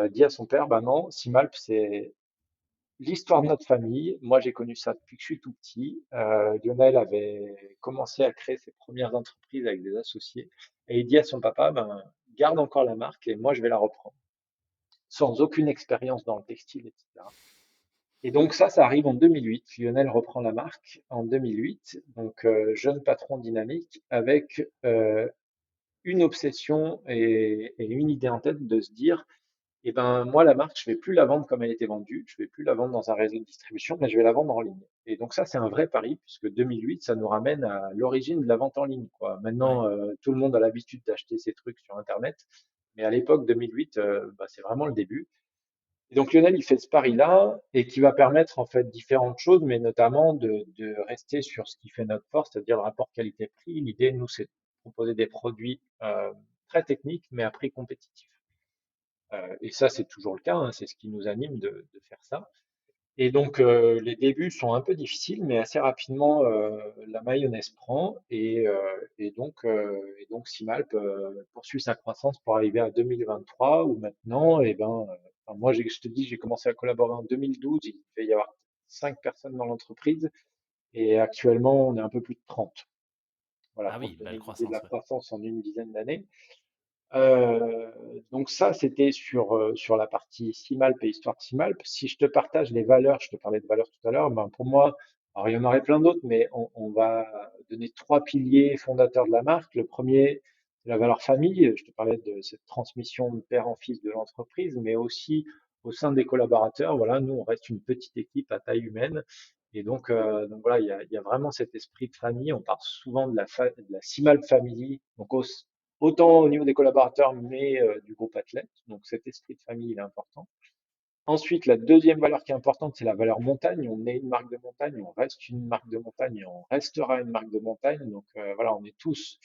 dit à son père, bah non, Simalp, c'est l'histoire de notre famille. Moi, j'ai connu ça depuis que je suis tout petit. Lionel avait commencé à créer ses premières entreprises avec des associés. Et il dit à son papa, ben, garde encore la marque et moi, je vais la reprendre. Sans aucune expérience dans le textile, etc. Et donc ça arrive en 2008. Lionel reprend la marque en 2008. Donc, jeune patron dynamique avec une obsession et une idée en tête de se dire, eh ben, moi, la marque, je vais plus la vendre comme elle était vendue. Je vais plus la vendre dans un réseau de distribution, mais je vais la vendre en ligne. Et donc ça, c'est un vrai pari, puisque 2008, ça nous ramène à l'origine de la vente en ligne, quoi.
Ouais.
Maintenant, tout le monde a l'habitude d'acheter ses trucs sur Internet, mais à l'époque 2008, bah, c'est vraiment le début. Et donc Lionel, il fait ce pari-là et qui va permettre en fait différentes choses, mais notamment de rester sur ce qui fait notre force, c'est-à-dire le rapport qualité-prix. L'idée, nous, c'est de proposer des produits très techniques, mais à prix compétitif. Et ça, c'est toujours le cas, hein, c'est ce qui nous anime de faire ça. Et donc, les débuts sont un peu difficiles, mais assez rapidement, la mayonnaise prend et donc Simalp poursuit sa croissance pour arriver à 2023 où maintenant, eh ben, enfin, moi, je te dis, j'ai commencé à collaborer en 2012, il devait y avoir 5 personnes dans l'entreprise et actuellement, on est un peu plus de 30. Voilà,
Ah
pour
oui,
te donner
belle
une idée de la
croissance, ouais.
croissance en une dizaine d'années. Donc ça, c'était sur la partie Simalp et histoire de Simalp. Si je te partage les valeurs, je te parlais de valeurs tout à l'heure, ben pour moi, alors il y en aurait plein d'autres, mais on va donner trois piliers fondateurs de la marque. Le premier, c'est la valeur famille. Je te parlais de cette transmission de père en fils de l'entreprise, mais aussi au sein des collaborateurs. Voilà, nous, on reste une petite équipe à taille humaine. Et donc voilà, il y a vraiment cet esprit de famille. On parle souvent de la Simalp Family. Donc autant au niveau des collaborateurs, mais du groupe athlète. Donc cet esprit de famille, il est important. Ensuite, la deuxième valeur qui est importante, c'est la valeur montagne. On est une marque de montagne, on reste une marque de montagne et on restera une marque de montagne. Donc voilà, on est tous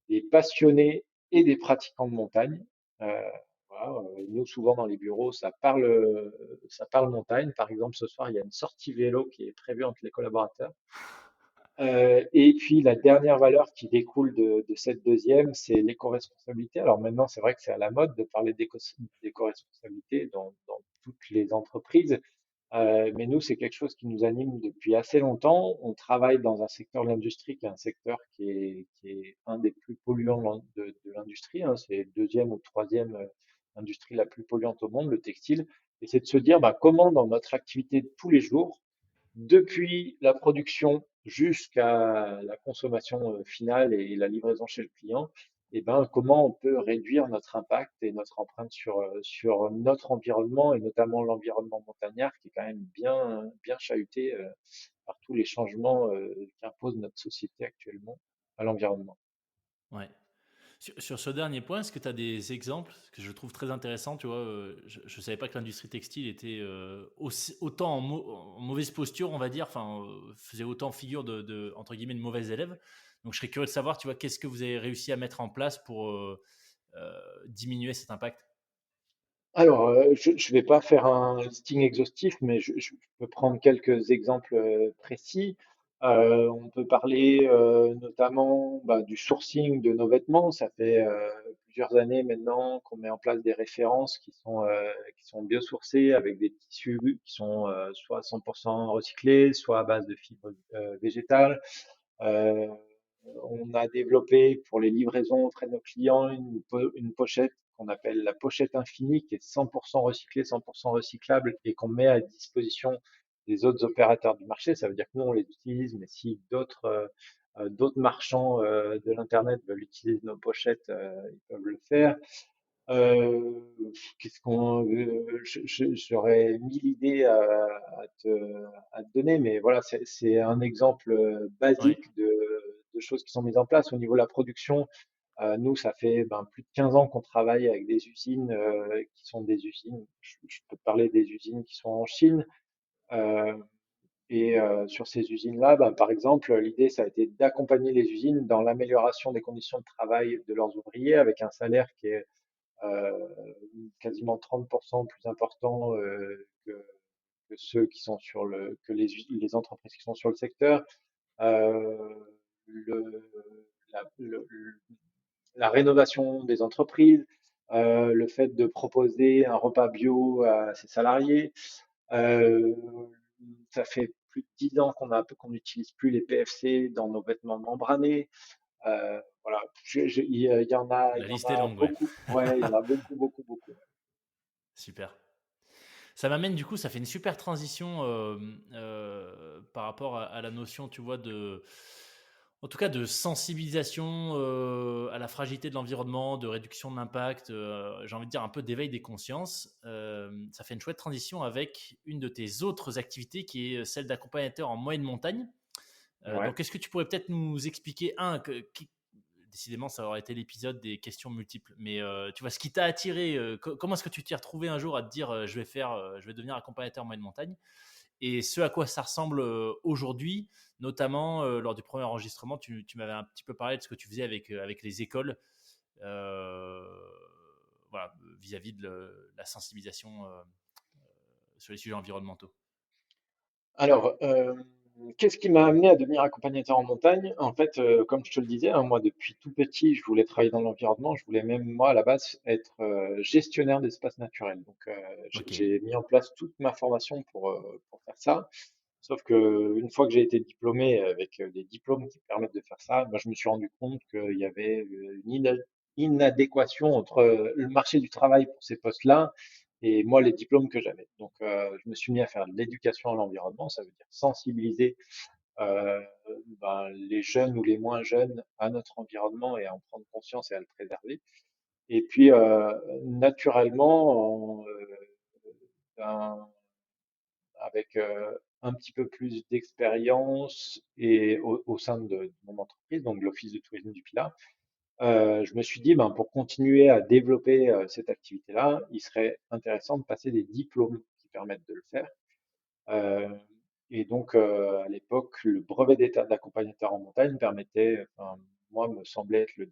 des passionnés et des pratiquants de montagne. Euh, voilà, nous, souvent dans les bureaux, ça parle montagne. Par exemple, ce soir, il y a une sortie vélo qui est prévue entre les collaborateurs. Et puis la dernière valeur qui découle de cette deuxième, c'est l'éco-responsabilité. Alors maintenant, c'est vrai que c'est à la mode de parler d'éco-responsabilité dans toutes les entreprises, mais nous, c'est quelque chose qui nous anime depuis assez longtemps. On travaille dans un secteur de l'industrie qui est un secteur qui est un des plus polluants de l'industrie, hein. C'est le deuxième ou troisième industrie la plus polluante au monde, le textile. Et c'est de se dire, bah, comment dans notre activité de tous les jours, depuis la production jusqu'à la consommation finale et la livraison chez le client, et ben, comment on peut réduire notre impact et notre empreinte sur notre environnement et notamment l'environnement montagnard qui est quand même bien chahuté par tous les changements qu'impose notre société actuellement à l'environnement.
Ouais. Sur ce dernier point, est-ce que tu as des exemples que je trouve très intéressants, tu vois, je ne savais pas que l'industrie textile était autant en mauvaise posture, on va dire, enfin, faisait autant figure entre guillemets, de mauvais élèves. Donc, je serais curieux de savoir, tu vois, qu'est-ce que vous avez réussi à mettre en place pour diminuer cet impact?
Alors, je ne vais pas faire un listing exhaustif, mais je peux prendre quelques exemples précis. On peut parler notamment bah, du sourcing de nos vêtements. Ça fait plusieurs années maintenant qu'on met en place des références qui sont biosourcées avec des tissus qui sont soit 100% recyclés, soit à base de fibres végétales. Euh, on a développé pour les livraisons auprès de nos clients une pochette qu'on appelle la pochette infinie, qui est 100% recyclée, 100% recyclable et qu'on met à disposition des autres opérateurs du marché. Ça veut dire que nous, on les utilise, mais si d'autres marchands de l'Internet veulent utiliser nos pochettes, ils peuvent le faire. Euh, J'aurais mille idées à te donner, mais voilà, c'est un exemple
Oui,
basique de choses qui sont mises en place. Au niveau de la production, nous, ça fait ben, plus de 15 ans qu'on travaille avec des usines qui sont des usines. Je peux te parler des usines qui sont en Chine, euh, Et sur ces usines-là, ben, par exemple, l'idée, ça a été d'accompagner les usines dans l'amélioration des conditions de travail de leurs ouvriers avec un salaire qui est euh, quasiment 30% plus important que ceux qui sont sur que les entreprises qui sont sur le secteur. Euh, le, la rénovation des entreprises, le fait de proposer un repas bio à ses salariés. Euh, Ça fait plus de 10 ans qu'on n'utilise plus les PFC dans nos vêtements membranés. Voilà, il
La
y en
liste est
a
longue, ouais.
beaucoup. Ouais, il y en a beaucoup, beaucoup, beaucoup.
Super. Ça m'amène du coup, ça fait une super transition par rapport à la notion, tu vois, en tout cas, de sensibilisation à la fragilité de l'environnement, de réduction de l'impact, j'ai envie de dire un peu d'éveil des consciences. Ça fait une chouette transition avec une de tes autres activités qui est celle d'accompagnateur en moyenne montagne.
Ouais.
Donc, est-ce que tu pourrais peut-être nous expliquer, décidément, ça aurait été l'épisode des questions multiples, mais tu vois, ce qui t'a attiré, comment est-ce que tu t'es retrouvé un jour à te dire, je vais devenir accompagnateur en moyenne montagne, et ce à quoi ça ressemble aujourd'hui, notamment lors du premier enregistrement, tu m'avais un petit peu parlé de ce que tu faisais avec les écoles, euh, voilà, vis-à-vis de la sensibilisation sur les sujets environnementaux.
Alors, qu'est-ce qui m'a amené à devenir accompagnateur en montagne? En fait, comme je te le disais, hein, moi, depuis tout petit, je voulais travailler dans l'environnement. Je voulais même, moi, à la base, être gestionnaire d'espaces naturels. Donc,
Ok.
j'ai mis en place toute ma formation pour faire ça. Sauf que une fois que j'ai été diplômé avec des diplômes qui permettent de faire ça, ben, je me suis rendu compte qu'il y avait inadéquation entre le marché du travail pour ces postes-là et moi les diplômes que j'avais. Donc je me suis mis à faire de l'éducation à l'environnement, ça veut dire sensibiliser euh, ben, les jeunes ou les moins jeunes à notre environnement et à en prendre conscience et à le préserver. Et puis naturellement, ben, avec un petit peu plus d'expérience et au sein de mon entreprise, donc de l'Office de tourisme du Pilat, je me suis dit, ben, pour continuer à développer cette activité-là, il serait intéressant de passer des diplômes qui permettent de le faire. Euh, et donc, à l'époque, le brevet d'état d'accompagnateur en montagne permettait, enfin, moi, me semblait être le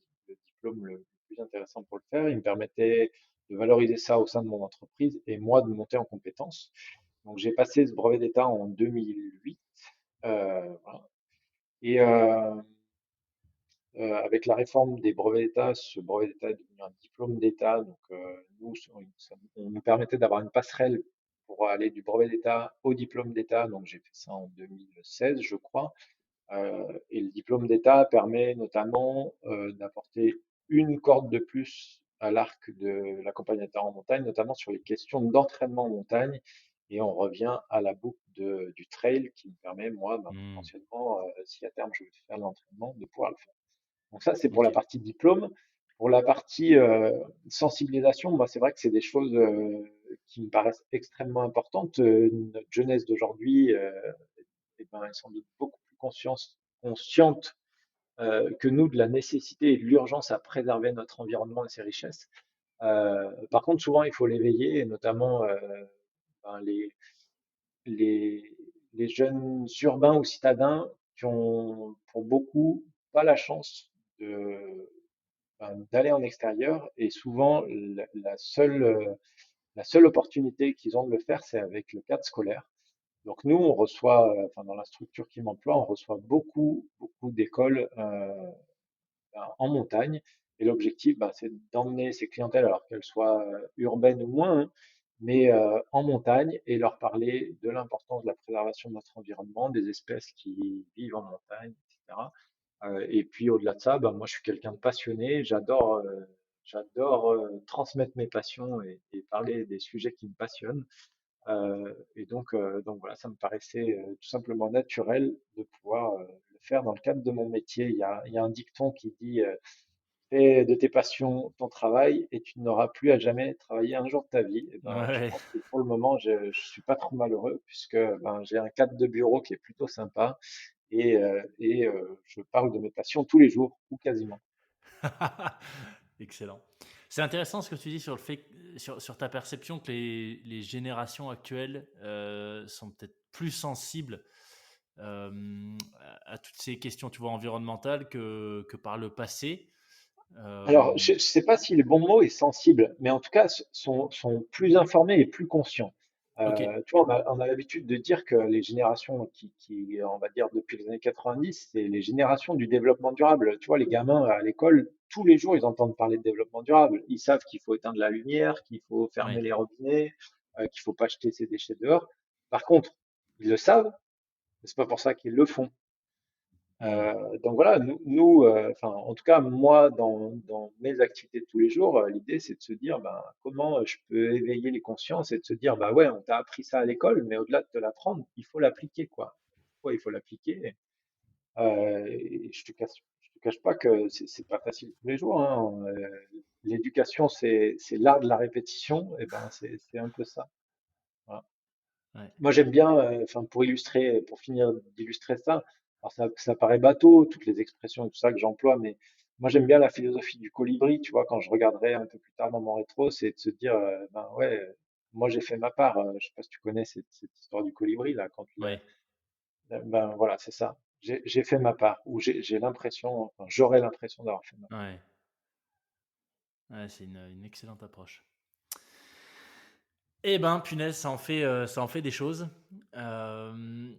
diplôme le plus intéressant pour le faire. Il me permettait de valoriser ça au sein de mon entreprise et moi de monter en compétences. Donc, j'ai passé ce brevet d'état en 2008. Voilà. Et avec la réforme des brevets d'État, ce brevet d'État est devenu un diplôme d'État. Donc, nous, on nous permettait d'avoir une passerelle pour aller du brevet d'État au diplôme d'État. Donc, j'ai fait ça en 2016, je crois. Et le diplôme d'État permet notamment d'apporter une corde de plus à l'arc de l'accompagnateur en montagne, notamment sur les questions d'entraînement en montagne. Et on revient à la boucle du trail qui me permet, moi, ben,
Hmm.
potentiellement, si à terme je veux faire l'entraînement, de pouvoir le faire. Donc ça, c'est pour la
Ok.
partie diplôme. Pour la partie sensibilisation, bah, c'est vrai que c'est des choses qui me paraissent extrêmement importantes. Notre jeunesse d'aujourd'hui, eh ben, est sans doute beaucoup plus consciente que nous de la nécessité et de l'urgence à préserver notre environnement et ses richesses. Par contre, souvent, il faut l'éveiller, et notamment ben, les, les jeunes urbains ou citadins qui ont, pour beaucoup, pas la chance d'aller en extérieur. Et souvent, la seule opportunité qu'ils ont de le faire, c'est avec le cadre scolaire. Donc nous, on reçoit, enfin dans la structure qui m'emploie, on reçoit beaucoup, beaucoup d'écoles en montagne. Et l'objectif, bah, c'est d'emmener ces clientèles, alors qu'elles soient urbaines ou moins, hein, mais en montagne et leur parler de l'importance de la préservation de notre environnement, des espèces qui vivent en montagne, etc. Et puis au-delà de ça, bah, moi je suis quelqu'un de passionné, j'adore transmettre mes passions et parler des sujets qui me passionnent. Donc voilà, ça me paraissait tout simplement naturel de pouvoir le faire dans le cadre de mon métier. Il y a un dicton qui dit fais de tes passions ton travail et tu n'auras plus à jamais travailler un jour de ta vie. Et ben, je
Ouais.
pense que pour le moment, je suis pas trop malheureux puisque ben, j'ai un cadre de bureau qui est plutôt sympa et je parle de mes passions tous les jours ou quasiment.
Excellent. C'est intéressant ce que tu dis sur le fait, sur ta perception que les générations actuelles sont peut-être plus sensibles à toutes ces questions, tu vois, environnementales que par le passé.
Alors,
Euh,
je ne sais pas si le bon mot est sensible, mais en tout cas, sont plus informés et plus conscients.
ok,
Tu vois, on a l'habitude de dire que les générations on va dire, depuis les années 90, c'est les générations du développement durable. Tu vois, les gamins à l'école, tous les jours, ils entendent parler de développement durable. Ils savent qu'il faut éteindre la lumière, qu'il faut fermer
ouais,
les robinets, qu'il faut pas jeter ses déchets dehors. Par contre, ils le savent, mais c'est pas pour ça qu'ils le font.
hmm,
Donc voilà, enfin, en tout cas, moi, dans mes activités de tous les jours, l'idée, c'est de se dire, ben, comment je peux éveiller les consciences et de se dire, bah ouais, on t'a appris ça à l'école, mais au-delà de te l'apprendre, il faut l'appliquer, quoi. Ouais, il faut l'appliquer. Et je te cache pas que c'est pas facile tous les jours, hein. L'éducation, c'est l'art de la répétition, et ben, c'est un peu ça. Voilà.
ouais,
Moi, j'aime bien, enfin, pour finir d'illustrer ça, alors ça paraît bateau, toutes les expressions et tout ça que j'emploie, mais moi, j'aime bien la philosophie du colibri, tu vois, quand je regarderai un peu plus tard dans mon rétro, c'est de se dire, ben ouais, moi, j'ai fait ma part. Je sais pas si tu connais cette histoire du colibri, là,
ouais,
ben voilà, c'est ça. J'ai fait ma part, ou j'ai l'impression, enfin, j'aurais l'impression d'avoir fait ma part.
ouais, ouais, c'est une excellente approche. Eh ben, punaise, ça en fait des choses. Euh,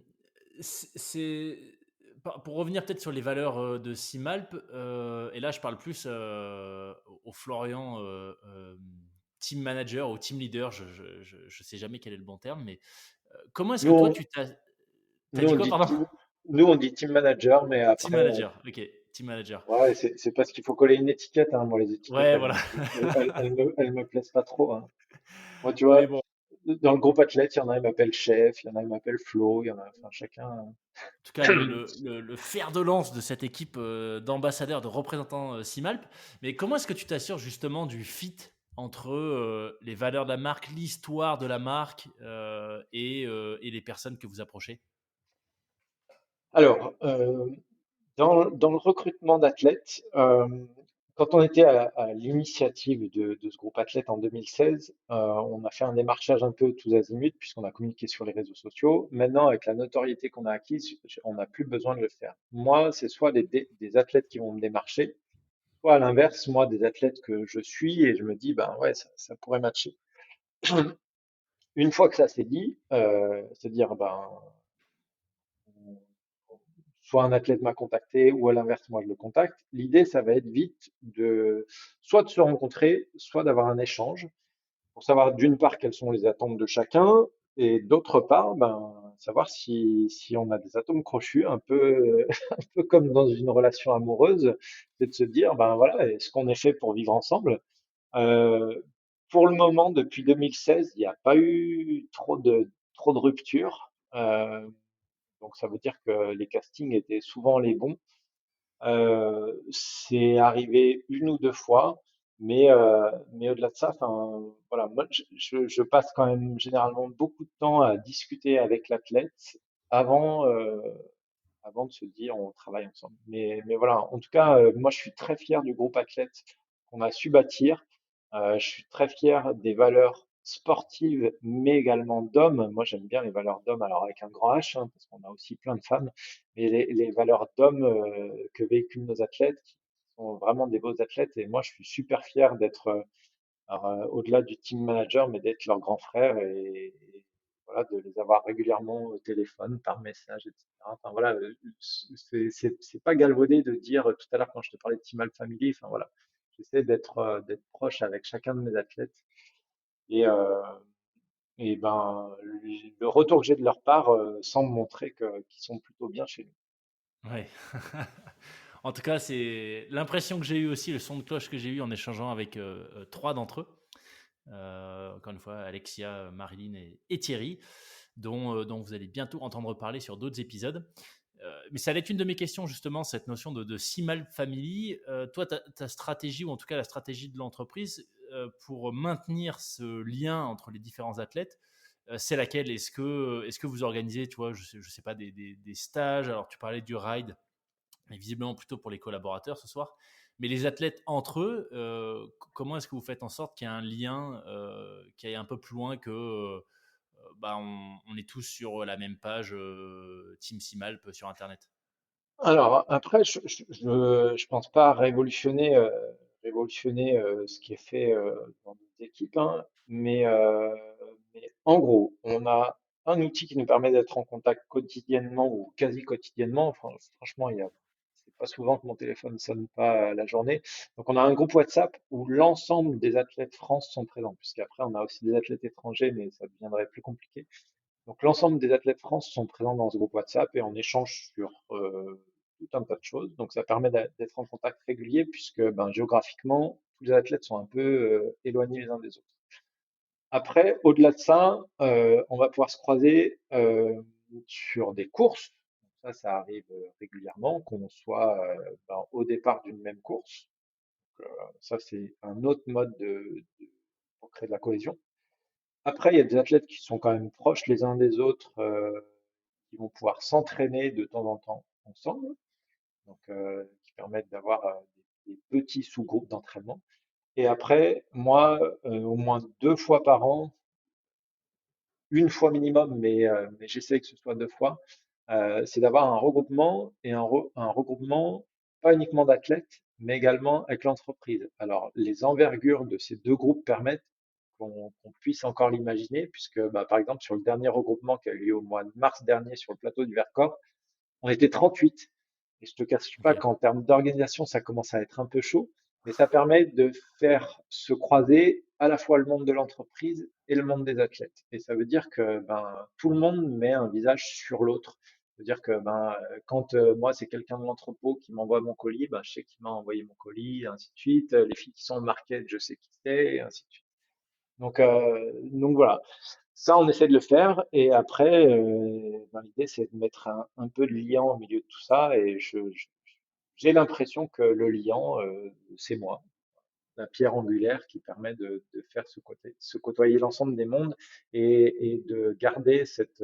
pour revenir peut-être sur les valeurs de Simalp, et là je parle plus au Florian team manager ou team leader, je sais jamais quel est le bon terme, mais comment est-ce que
Nous,
toi
on,
t'as
nous,
dit
on
quoi,
dit
pardon?
nous, on dit team manager, mais
Team
après,
manager, ok, team manager.
ouais, c'est parce qu'il faut coller une étiquette, hein. Moi, les étiquettes,
Ouais, voilà.
elles me plaisent pas trop, hein. Moi, tu
Mais
vois,
bon,
dans le groupe athlète, il y en a, ils m'appellent chef, il y en a, ils m'appellent Flo, il y en a, enfin, chacun.
en tout cas, le fer de lance de cette équipe d'ambassadeurs, de représentants Simalp. Mais comment est-ce que tu t'assures justement du fit entre les valeurs de la marque, l'histoire de la marque et les personnes que vous approchez?
Alors, dans le recrutement d'athlètes, quand on était à l'initiative de ce groupe athlète en 2016, on a fait un démarchage un peu tous azimuts puisqu'on a communiqué sur les réseaux sociaux. Maintenant, avec la notoriété qu'on a acquise, on n'a plus besoin de le faire. Moi, c'est soit des athlètes qui vont me démarcher, soit à l'inverse, moi, des athlètes que je suis et je me dis, ben ouais, ça pourrait matcher. Une fois que ça c'est dit, c'est-à-dire, ben, soit un athlète m'a contacté ou à l'inverse, moi je le contacte. L'idée, ça va être vite soit de se rencontrer, soit d'avoir un échange pour savoir d'une part quelles sont les attentes de chacun et d'autre part, ben, savoir si on a des atomes crochus, un peu, un peu comme dans une relation amoureuse, c'est de se dire, ben voilà, est-ce qu'on est fait pour vivre ensemble? Euh, pour le moment, depuis 2016, il n'y a pas eu trop de ruptures. Donc ça veut dire que les castings étaient souvent les bons. C'est arrivé une ou deux fois, mais au-delà de ça, enfin, voilà, moi, je passe quand même généralement beaucoup de temps à discuter avec l'athlète avant, avant de se dire on travaille ensemble. Mais voilà, en tout cas, moi je suis très fier du groupe athlète qu'on a su bâtir. Je suis très fier des valeurs sportives, mais également d'hommes. Moi j'aime bien les valeurs d'hommes, alors avec un grand H, hein, parce qu'on a aussi plein de femmes, mais les valeurs d'hommes que véhiculent nos athlètes, qui sont vraiment des beaux athlètes. Et moi je suis super fier d'être alors, au-delà du team manager, mais d'être leur grand frère et voilà, de les avoir régulièrement au téléphone, par message, etc. Enfin voilà, c'est pas galvaudé de dire tout à l'heure quand je te parlais de Team All Family. Enfin voilà, j'essaie d'être proche avec chacun de mes athlètes et et ben le retour que j'ai de leur part semble montrer qu'ils sont plutôt bien chez nous.
Ouais. En tout cas, c'est l'impression que j'ai eue aussi, le son de cloche que j'ai eu en échangeant avec trois d'entre eux. Encore une fois, Alexia, Marilyn et Thierry, dont vous allez bientôt entendre parler sur d'autres épisodes. Mais ça allait être une de mes questions, justement, cette notion de Simal Family. Toi, ta stratégie, ou en tout cas la stratégie de l'entreprise, pour maintenir ce lien entre les différents athlètes, c'est laquelle? Est-ce que vous organisez, tu vois, je sais pas, des stages? Alors, tu parlais du ride, mais visiblement plutôt pour les collaborateurs ce soir. Mais les athlètes entre eux, comment est-ce que vous faites en sorte qu'il y ait un lien qui aille un peu plus loin que on est tous sur la même page Team Simalp sur Internet.
Alors après, je pense pas révolutionner ce qui est fait dans nos équipes, hein, mais en gros, on a un outil qui nous permet d'être en contact quotidiennement ou quasi quotidiennement. Enfin, franchement, c'est pas souvent que mon téléphone sonne pas la journée. Donc, on a un groupe WhatsApp où l'ensemble des athlètes France sont présents, puisqu'après, on a aussi des athlètes étrangers, mais ça deviendrait plus compliqué. Donc l'ensemble des athlètes France sont présents dans ce groupe WhatsApp et on échange sur tout un tas de choses. Donc ça permet d'être en contact régulier puisque ben, géographiquement, tous les athlètes sont un peu éloignés les uns des autres. Après, au-delà de ça, on va pouvoir se croiser sur des courses. Ça arrive régulièrement, qu'on soit ben, au départ d'une même course. Ça, c'est un autre mode pour créer de la cohésion. Après, il y a des athlètes qui sont quand même proches les uns des autres, qui vont pouvoir s'entraîner de temps en temps ensemble, donc qui permettent d'avoir des petits sous-groupes d'entraînement. Et après, moi, au moins 2 fois par an, une fois minimum, mais j'essaie que ce soit 2 fois, c'est d'avoir un regroupement et un regroupement pas uniquement d'athlètes, mais également avec l'entreprise. Alors, les envergures de ces deux groupes permettent qu'on puisse encore l'imaginer, puisque bah, par exemple sur le dernier regroupement qui a eu lieu au mois de mars dernier sur le plateau du Vercors, on était 38. Et je te cache pas
Ok.
qu'en termes d'organisation, ça commence à être un peu chaud, mais ça permet de faire se croiser à la fois le monde de l'entreprise et le monde des athlètes. Et ça veut dire que ben, tout le monde met un visage sur l'autre. Ça veut dire que ben, quand moi, c'est quelqu'un de l'entrepôt qui m'envoie mon colis, ben, je sais qui m'a envoyé mon colis, et ainsi de suite. Les filles qui sont au market, je sais qui c'est, et ainsi de suite. Donc voilà, ça on essaie de le faire et après ben, l'idée c'est de mettre un peu de liant au milieu de tout ça et j'ai l'impression que le liant c'est moi, la pierre angulaire qui permet de faire se côtoyer l'ensemble des mondes et de garder cette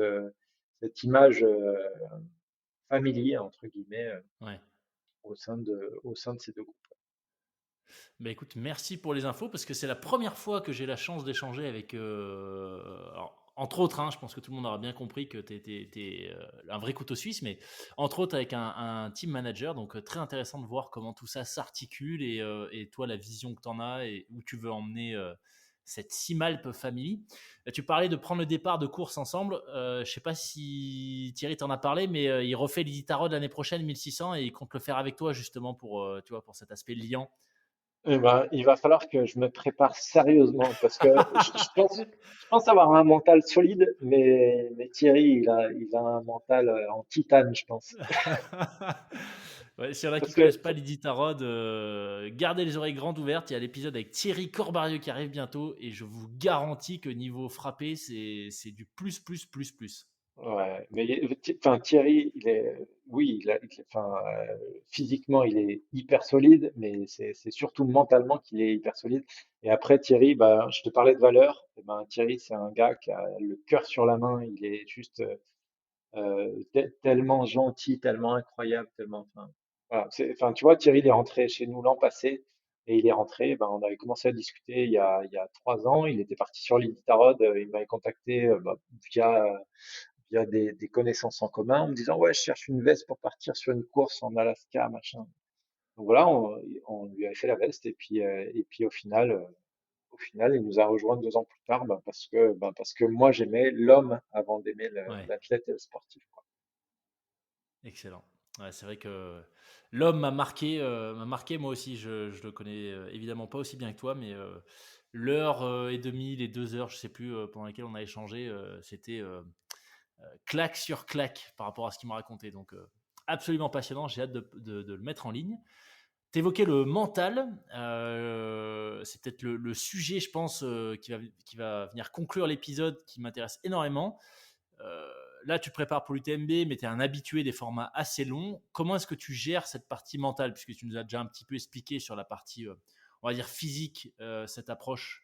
image familier entre guillemets
Ouais.
au sein de ces deux groupes.
Bah écoute, merci pour les infos parce que c'est la première fois que j'ai la chance d'échanger avec. Alors, entre autres, hein, je pense que tout le monde aura bien compris que tu es, un vrai couteau suisse, mais entre autres avec un team manager. Donc, très intéressant de voir comment tout ça s'articule et toi, la vision que tu en as et où tu veux emmener cette Simalp Family. Tu parlais de prendre le départ de course ensemble. Je ne sais pas si Thierry t'en a parlé, mais il refait l'Iditarod l'année prochaine, 1600, et il compte le faire avec toi justement pour, tu vois, pour cet aspect liant.
Eh ben, il va falloir que je me prépare sérieusement parce que je pense avoir un mental solide, mais Thierry, il a un mental en titane, je pense.
Ouais, s'il y en a qui
Parce
connaissent
que,
pas l'Iditarod, gardez les oreilles grandes ouvertes. Il y a l'épisode avec Thierry Corbarieux qui arrive bientôt et je vous garantis que niveau frappé, c'est du plus, plus, plus, plus.
ouais, mais enfin, Thierry, oui, enfin, physiquement, il est hyper solide, mais c'est surtout mentalement qu'il est hyper solide. Et après, Thierry, bah, je te parlais de valeur. Eh ben, Thierry, c'est un gars qui a le cœur sur la main. Il est juste tellement gentil, tellement incroyable, tellement. Enfin, voilà, enfin, tu vois, Thierry, il est rentré chez nous l'an passé et il est rentré. Ben, on avait commencé à discuter il y a 3 ans. Il était parti sur l'île Tarot. Il m'avait contacté bah, via des connaissances en commun en me disant, ouais, je cherche une veste pour partir sur une course en Alaska, machin. Donc voilà, on lui avait fait la veste et puis au final, il nous a rejoint 2 ans plus tard, parce que moi j'aimais l'homme avant d'aimer
Ouais,
l'athlète et le sportif, quoi.
excellent. Ouais, c'est vrai que l'homme m'a marqué moi aussi. Je le connais évidemment pas aussi bien que toi, mais l'heure et demie, les 2 heures, je sais plus, pendant lesquelles on a échangé, c'était claque sur claque par rapport à ce qu'il m'a raconté. Donc, absolument passionnant. J'ai hâte de le mettre en ligne. T'évoquais le mental. C'est peut-être le sujet, je pense, qui va venir conclure l'épisode qui m'intéresse énormément. Euh, Là, tu te prépares pour l'UTMB, mais tu es un habitué des formats assez longs. Comment est-ce que tu gères cette partie mentale? Puisque tu nous as déjà un petit peu expliqué sur la partie, on va dire, physique, cette approche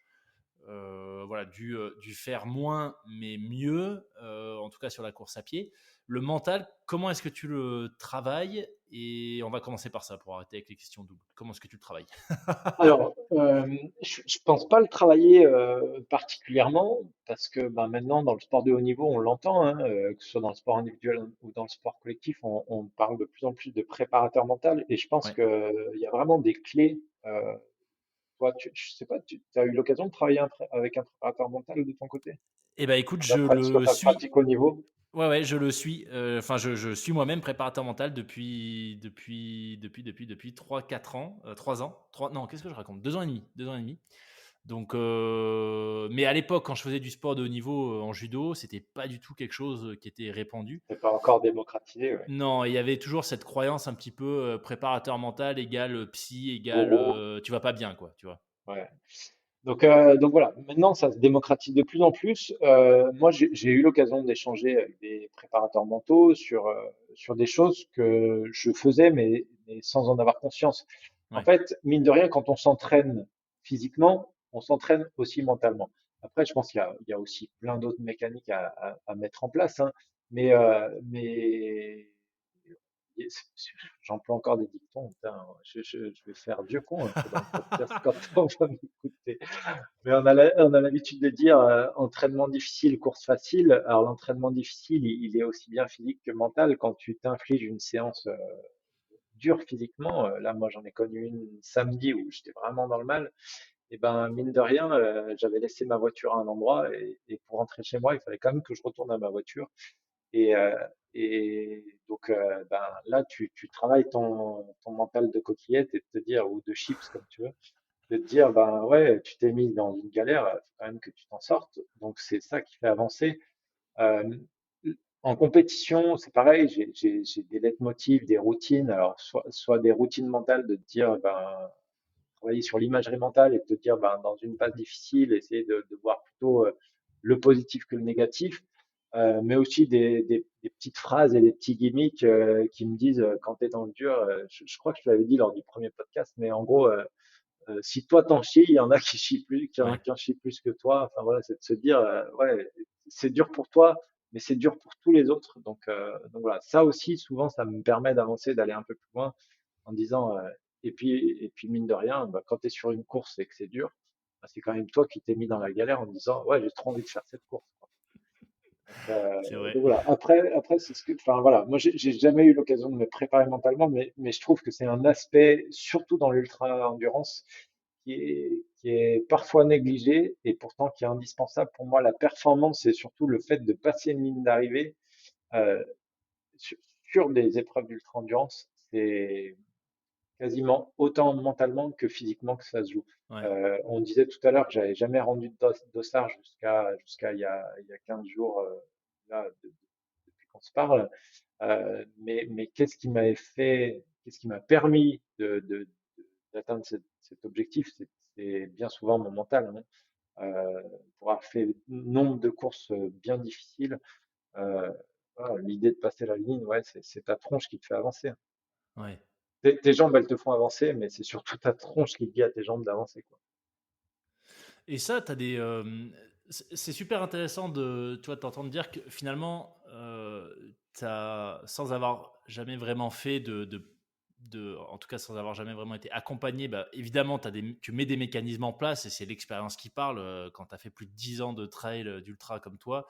voilà, dû faire moins mais mieux, en tout cas sur la course à pied. Le mental, comment est-ce que tu le travailles? Et on va commencer par ça pour arrêter avec les questions doubles. Comment est-ce que tu le travailles?
Alors, je pense pas le travailler particulièrement parce que ben, maintenant dans le sport de haut niveau on l'entend, hein, que ce soit dans le sport individuel ou dans le sport collectif, on parle de plus en plus de préparateur mental et je pense
Ouais.
que il y a vraiment des clés. Toi, je sais pas, tu as eu l'occasion de travailler avec un préparateur mental de ton côté
Eh ben écoute,
sur ta pratique au niveau?
ouais, ouais, je le suis. Enfin, je suis moi-même préparateur mental depuis 3 4 ans, 3 ans. Non, qu'est-ce que je raconte? 2 ans et demi, 2 ans et demi. Donc, mais à l'époque, quand je faisais du sport de haut niveau en judo, c'était pas du tout quelque chose qui était répandu.
C'est pas encore démocratisé, ouais.
Non, il y avait toujours cette croyance un petit peu préparateur mental égale psy égale
Gourou,
tu vas pas bien, quoi, tu vois.
ouais. Donc voilà, maintenant ça se démocratise de plus en plus. Moi, j'ai eu l'occasion d'échanger avec des préparateurs mentaux sur des choses que je faisais, mais sans en avoir conscience. En
Ouais,
fait, mine de rien, quand on s'entraîne physiquement, on s'entraîne aussi mentalement. Après, je pense qu'il y a aussi plein d'autres mécaniques à mettre en place, hein. Mais j'emploie encore des dictons. Putain, je vais faire vieux con un peu dans le podcast quand on va m'écouter. Mais on a l'habitude de dire entraînement difficile, course facile. Alors l'entraînement difficile, il est aussi bien physique que mental. Quand tu t'infliges une séance dure physiquement, là moi j'en ai connu une samedi où j'étais vraiment dans le mal. Et ben mine de rien, j'avais laissé ma voiture à un endroit et pour rentrer chez moi, il fallait quand même que je retourne à ma voiture. Et, euh, et donc ben, là, tu travailles ton mental de coquillette et de te dire, ou de chips comme tu veux, de te dire, ben ouais, tu t'es mis dans une galère, il faut quand même que tu t'en sortes. Donc c'est ça qui fait avancer. Euh, En compétition, c'est pareil, j'ai des leitmotivs, des routines. Alors soit des routines mentales de te dire, ben travailler sur l'imagerie mentale et te dire, ben, dans une phase difficile, essayer de voir plutôt le positif que le négatif, mais aussi des petites phrases et des petits gimmicks qui me disent quand tu es dans le dur, je crois que je te l'avais dit lors du premier podcast, mais en gros, si toi t'en chies, il y en a qui chient plus,
ouais,
qui en chient plus que toi. Enfin voilà, c'est de se dire, ouais, c'est dur pour toi, mais c'est dur pour tous les autres. Donc voilà, ça aussi, souvent, ça me permet d'avancer, d'aller un peu plus loin en disant, et puis mine de rien, bah, quand tu es sur une course et que c'est dur, bah, c'est quand même toi qui t'es mis dans la galère en disant, ouais, j'ai trop envie de faire cette course, quoi.
c'est vrai.
Donc voilà. Après, c'est ce que, enfin voilà, moi j'ai jamais eu l'occasion de me préparer mentalement, mais je trouve que c'est un aspect, surtout dans l'ultra endurance, qui est parfois négligé et pourtant qui est indispensable pour moi. La performance, c'est surtout le fait de passer une ligne d'arrivée euh, sur, sur des épreuves d'ultra endurance. C'est quasiment autant mentalement que physiquement que ça se joue.
Ouais,
On disait tout à l'heure que j'avais jamais rendu de dossard jusqu'à il y a 15 jours là, depuis qu'on se parle. Mais qu'est-ce qui m'avait fait, qu'est-ce qui m'a permis d'atteindre cet objectif? C'est bien souvent mon mental, hein. Pour avoir fait nombre de courses bien difficiles, euh, voilà, l'idée de passer la ligne, ouais, c'est ta tronche qui te fait avancer, hein.
ouais.
Tes jambes, elles te font avancer, mais c'est surtout ta tronche qui dit à tes jambes d'avancer, quoi.
Et ça, t'as des, c'est super intéressant de, tu vois, t'entendre dire que finalement, sans avoir jamais vraiment fait en tout cas sans avoir jamais vraiment été accompagné, bah, évidemment, tu mets des mécanismes en place et c'est l'expérience qui parle. Quand tu as fait plus de 10 ans de trail, d'ultra comme toi,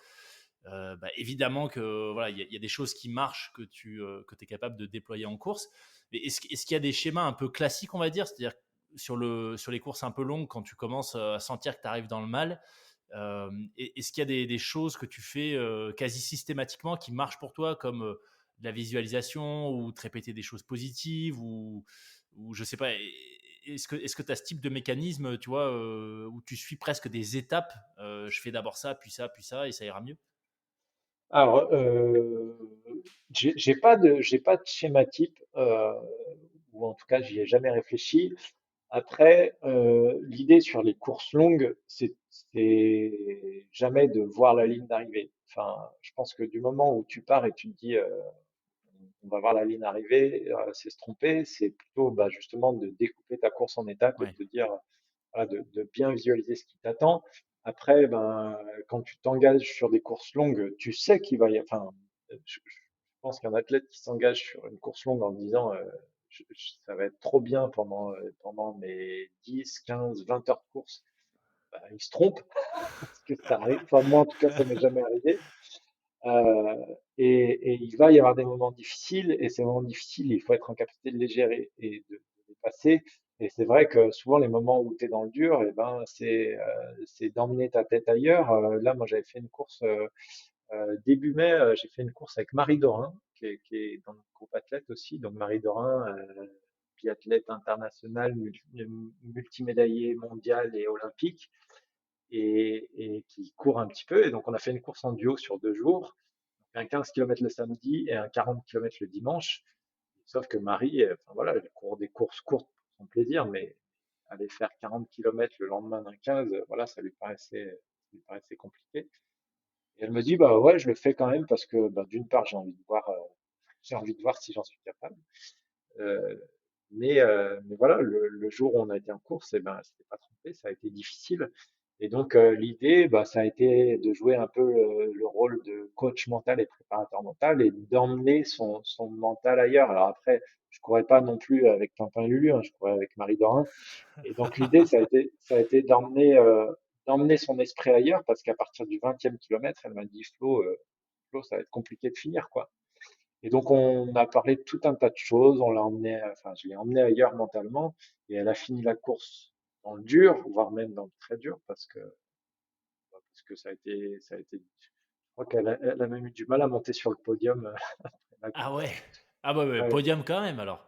bah, évidemment que voilà, il y a des choses qui marchent que tu es capable de déployer en course. Mais est-ce qu'il y a des schémas un peu classiques, on va dire, c'est-à-dire sur les courses un peu longues, quand tu commences à sentir que tu arrives dans le mal, est-ce qu'il y a des choses que tu fais quasi systématiquement qui marchent pour toi, comme de la visualisation ou te répéter des choses positives ou je sais pas, est-ce que tu as ce type de mécanisme, tu vois, où tu suis presque des étapes, je fais d'abord ça, puis ça, et ça ira mieux?
Alors, j'ai pas de schéma type, ou en tout cas, j'y ai jamais réfléchi. Après, l'idée sur les courses longues, c'est jamais de voir la ligne d'arrivée. Enfin, je pense que du moment où tu pars et tu te dis, on va voir la ligne d'arrivée, c'est se tromper, c'est plutôt bah, justement de découper ta course en étapes et de
Ouais,
te dire, voilà, de bien visualiser ce qui t'attend. Après, ben, quand tu t'engages sur des courses longues, tu sais qu'il va y enfin, je pense qu'un athlète qui s'engage sur une course longue en disant, ça va être trop bien pendant mes 10, 15, 20 heures de course, bah, il se trompe, parce que ça arrive. Enfin, moi, en tout cas, ça m'est jamais arrivé. Euh, et il va y avoir des moments difficiles, et ces moments difficiles, il faut être en capacité de les gérer et de les passer. Et c'est vrai que souvent, les moments où tu es dans le dur, eh ben, c'est d'emmener ta tête ailleurs. Là, moi, j'avais fait une course début mai, j'ai fait une course avec Marie Dorin, qui est dans le groupe athlète aussi. Donc, Marie Dorin, biathlète international, multimédaillé mondial et olympique et qui court un petit peu. Et donc, on a fait une course en duo sur 2 jours, un 15 km le samedi et un 40 km le dimanche. Sauf que Marie, enfin, voilà, elle court des courses courtes pour son plaisir, mais aller faire 40 km le lendemain d'un 15, voilà, ça lui paraissait compliqué. Et elle me dit, bah ouais, je le fais quand même parce que, bah, d'une part, j'ai envie de voir si j'en suis capable. Euh, mais voilà, le jour où on a été en course, eh ben, c'était pas trompé, ça a été difficile. Et donc, l'idée, bah, ça a été de jouer un peu le rôle de coach mental et préparateur mental et d'emmener son mental ailleurs. Alors après, je courais pas non plus avec Pimpin Lulu, hein, je courais avec Marie Dorin. Et donc, l'idée, ça a été d'emmener son esprit ailleurs parce qu'à partir du 20e kilomètre, elle m'a dit, Flo, ça va être compliqué de finir, quoi. Et donc, on a parlé de tout un tas de choses. Enfin, je l'ai emmené ailleurs mentalement et elle a fini la course dans le dur, voire même dans le très dur parce que je crois qu'elle a même eu du mal à monter sur le podium après la
Ah
course.
ouais. Ah ouais, ouais,
Ouais,
podium quand même alors.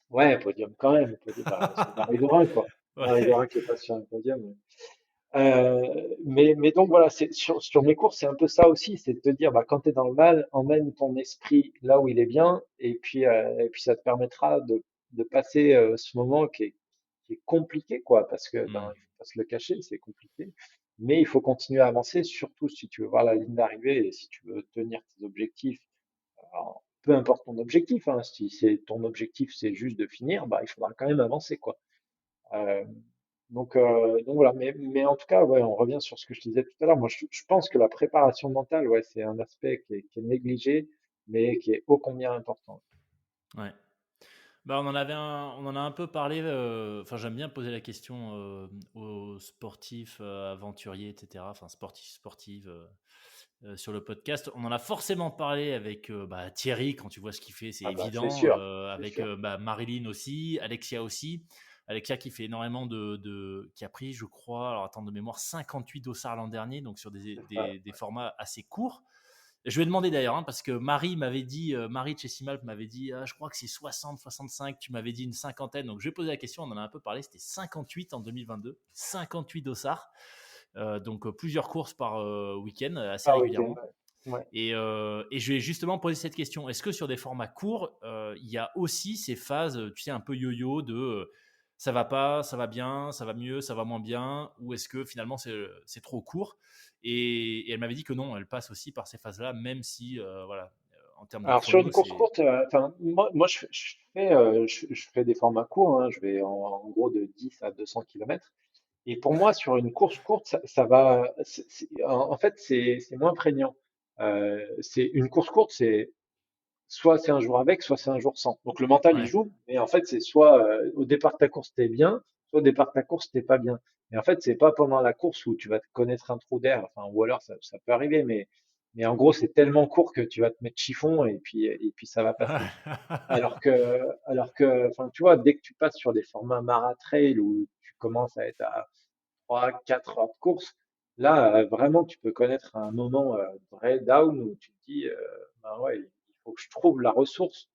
ouais, podium quand même. Bah, c'est Marie Dorin, quoi. Marie
Ouais.
Dorin qui est pas sur un podium. Ouais. Mais donc voilà, sur mes courses, c'est un peu ça aussi, c'est de te dire, bah, quand tu es dans le mal, emmène ton esprit là où il est bien, et puis ça te permettra de passer ce moment qui est compliqué, quoi, parce que ben,
Hmm.
il faut pas se le cacher, c'est compliqué, mais il faut continuer à avancer, surtout si tu veux voir la ligne d'arrivée et si tu veux tenir tes objectifs. Alors, peu importe ton objectif, hein, si c'est ton objectif, c'est juste de finir, bah, il faudra quand même avancer, quoi. Euh, donc voilà, mais en tout cas, ouais, on revient sur ce que je disais tout à l'heure. Moi, je pense que la préparation mentale, ouais, c'est un aspect qui est négligé, mais qui est ô combien important.
Ouais. Bah, on en a un peu parlé. Enfin, j'aime bien poser la question aux sportifs, aventuriers, etc. Enfin, sportifs, sportives sur le podcast. On en a forcément parlé avec bah, Thierry, quand tu vois ce qu'il fait, c'est
Ah bah, c'est
évident.
sûr, c'est
Avec
sûr.
bah, Marilyn aussi, Alexia aussi. Alexia qui fait énormément qui a pris, je crois, alors attends de mémoire, 58 dossards l'an dernier, donc sur
Ouais,
des formats assez courts. Je vais demander d'ailleurs, hein, parce que Marie m'avait dit, Marie de chez Simalp m'avait dit, ah, je crois que c'est 60, 65, tu m'avais dit une cinquantaine. Donc je vais poser la question, on en a un peu parlé, c'était 58 en 2022, 58 dossards, donc plusieurs courses par week-end, assez
par week-end.
régulièrement.
Ouais. Ouais.
Et je vais justement poser cette question. Est-ce que sur des formats courts, il y a aussi ces phases, tu sais, un peu yo-yo de ça va pas, ça va bien, ça va mieux, ça va moins bien, ou est-ce que finalement c'est trop court et elle m'avait dit que non, elle passe aussi par ces phases-là, même si, voilà, en termes de
Alors sur
chrono,
une course
c'est.
courte, enfin moi je fais des formats courts, hein, je vais en gros de 10 à 200 kilomètres. Et pour moi, sur une course courte, ça va. En fait, c'est moins prégnant. C'est une course courte, c'est soit c'est un jour avec, soit c'est un jour sans. Donc le mental il
Ouais.
joue, mais en fait c'est soit au départ de ta course t'es bien, soit au départ de ta course t'es pas bien. Et en fait c'est pas pendant la course où tu vas te connaître un trou d'air, enfin ou alors ça peut arriver, mais en gros c'est tellement court que tu vas te mettre chiffon et puis ça va passer. Enfin tu vois, dès que tu passes sur des formats maratrail où tu commences à être à 3, 4 heures de course, là, vraiment, tu peux connaître un moment vrai down où tu te dis, ben ouais, il faut que je trouve la ressource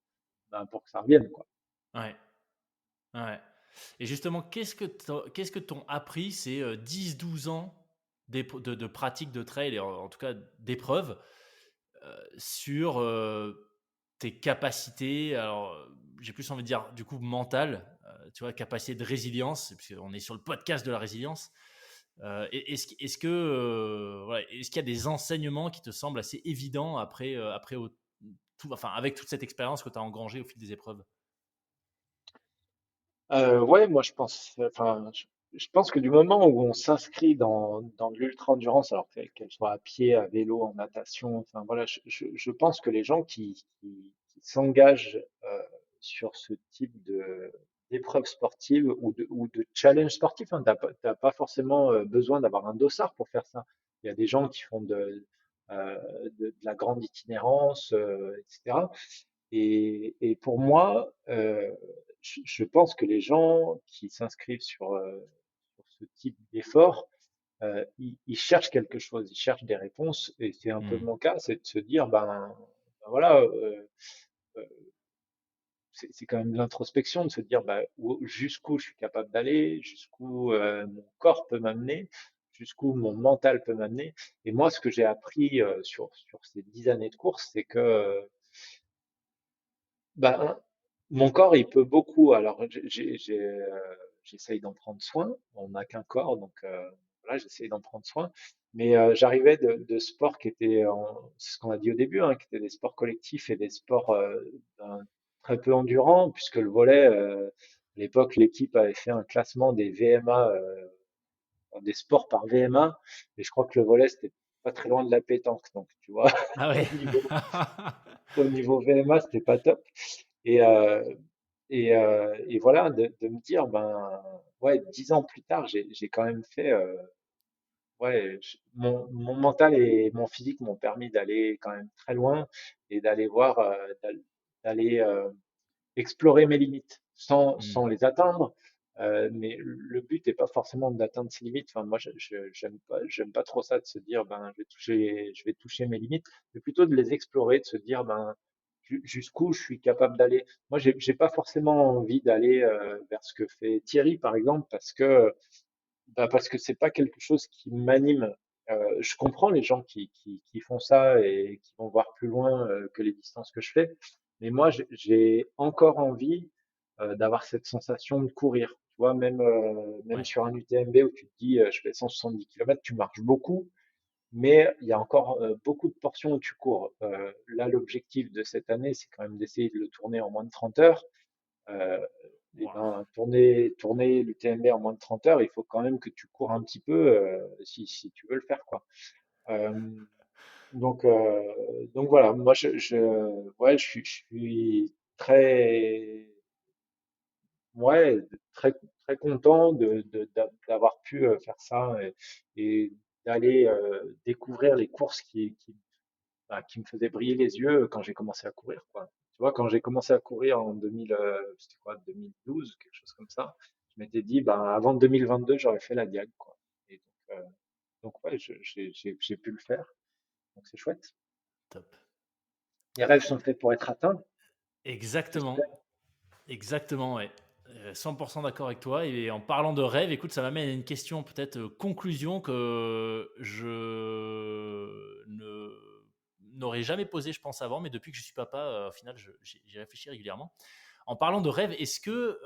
ben, pour que ça revienne, quoi.
Ouais. Ouais. Et justement, qu'est-ce que t'ont appris ces 10-12 ans de pratique de trail, et en tout cas d'épreuves, sur tes capacités, alors j'ai plus envie de dire du coup mentales, tu vois, capacité de résilience, puisqu'on est sur le podcast de la résilience. Voilà, est-ce qu'il y a des enseignements qui te semblent assez évidents enfin, avec toute cette expérience que tu as engrangée au fil des épreuves?
Ouais, moi je pense, enfin, je pense que du moment où on s'inscrit dans de l'ultra-endurance, alors qu'elle soit à pied, à vélo, en natation, enfin voilà, je pense que les gens qui s'engagent sur ce type d'épreuve sportive ou de challenge sportif, hein, t'as pas forcément besoin d'avoir un dossard pour faire ça. Il y a des gens qui font euh, de la grande itinérance, etc. Et pour moi, je pense que les gens qui s'inscrivent sur ce type d'effort, ils cherchent quelque chose, ils cherchent des réponses, et c'est un peu
Hmm.
mon cas, c'est de se dire, ben voilà, euh, c'est quand même de l'introspection, de se dire bah, jusqu'où je suis capable d'aller, jusqu'où mon corps peut m'amener, jusqu'où mon mental peut m'amener. Et moi, ce que j'ai appris sur ces 10 années de course, c'est que ben, mon corps, il peut beaucoup. Alors, j'essaye d'en prendre soin. On n'a qu'un corps, donc voilà, j'essaye d'en prendre soin. Mais j'arrivais de sports qui étaient, c'est ce qu'on a dit au début, hein, qui étaient des sports collectifs et des sports très peu endurants, puisque le volley, à l'époque, l'équipe avait fait un classement des VMA, des sports par VMA, et je crois que le volley, c'était pas très loin de la pétanque. Donc, tu vois,
Ah
au
ouais.
niveau, au niveau VMA, c'était pas top. Et, euh, et voilà, de me dire, ben, ouais, 10 ans plus tard, j'ai quand même fait, ouais, mon mental et mon physique m'ont permis d'aller quand même très loin et d'aller voir, d'aller explorer mes limites
Hmm.
sans les atteindre. Mais le but n'est pas forcément d'atteindre ses limites. Enfin, moi, j'aime pas trop ça de se dire, ben, je vais toucher mes limites, mais plutôt de les explorer, de se dire, ben, jusqu'où je suis capable d'aller. Moi, j'ai pas forcément envie d'aller vers ce que fait Thierry, par exemple, parce que c'est pas quelque chose qui m'anime. Je comprends les gens qui font ça et qui vont voir plus loin que les distances que je fais, mais moi j'ai encore envie d'avoir cette sensation de courir. Tu vois, même
Ouais.
sur un UTMB où tu te dis je fais 170 km, tu marches beaucoup, mais il y a encore beaucoup de portions où tu cours. Là, l'objectif de cette année, c'est quand même d'essayer de le tourner en moins de 30 heures. Euh, et
Waouh.
ben, tourner l'UTMB en moins de 30 heures, il faut quand même que tu cours un petit peu si tu veux le faire, quoi. Euh, donc voilà, moi ouais, je suis ouais, très, très content d'avoir pu faire ça et d'aller découvrir les courses qui me faisaient briller les yeux quand j'ai commencé à courir, quoi. Tu vois, quand j'ai commencé à courir en 2000, c'était quoi, 2012, quelque chose comme ça, je m'étais dit, ben, avant 2022, j'aurais fait la Diag, quoi. Et donc ouais, j'ai pu le faire. Donc c'est chouette.
Top.
Les rêves sont faits pour être atteints,
Exactement.
j'espère.
Exactement, ouais. 100% d'accord avec toi. Et en parlant de rêve, écoute, ça m'amène à une question, peut-être conclusion, que je ne n'aurais jamais posée, je pense, avant, mais depuis que je suis papa, au final, j'y réfléchis régulièrement. En parlant de rêve, est-ce que,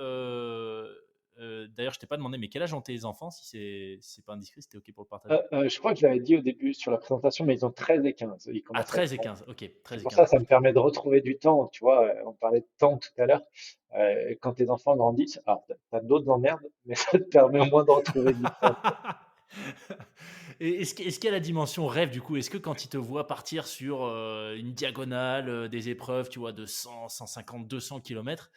d'ailleurs, je t'ai pas demandé, mais quel âge ont tes enfants, si c'est pas indiscret, si t'es OK pour le partager?
Je crois que je l'avais dit au début sur la présentation, mais ils ont 13 et 15. Ils
À
commencent à être
13 et
grands.
15, ok,
C'est
13 et
pour
15
ça,
ans.
ça me permet de retrouver du temps. Tu vois, on parlait de temps tout à l'heure. Quand tes enfants grandissent, alors t'as d'autres emmerdes, mais ça te permet au moins de retrouver du temps.
Et est-ce qu'il y a la dimension rêve du coup? Est-ce que quand ils te voient partir sur une diagonale, des épreuves, tu vois, de 100, 150, 200 kilomètres,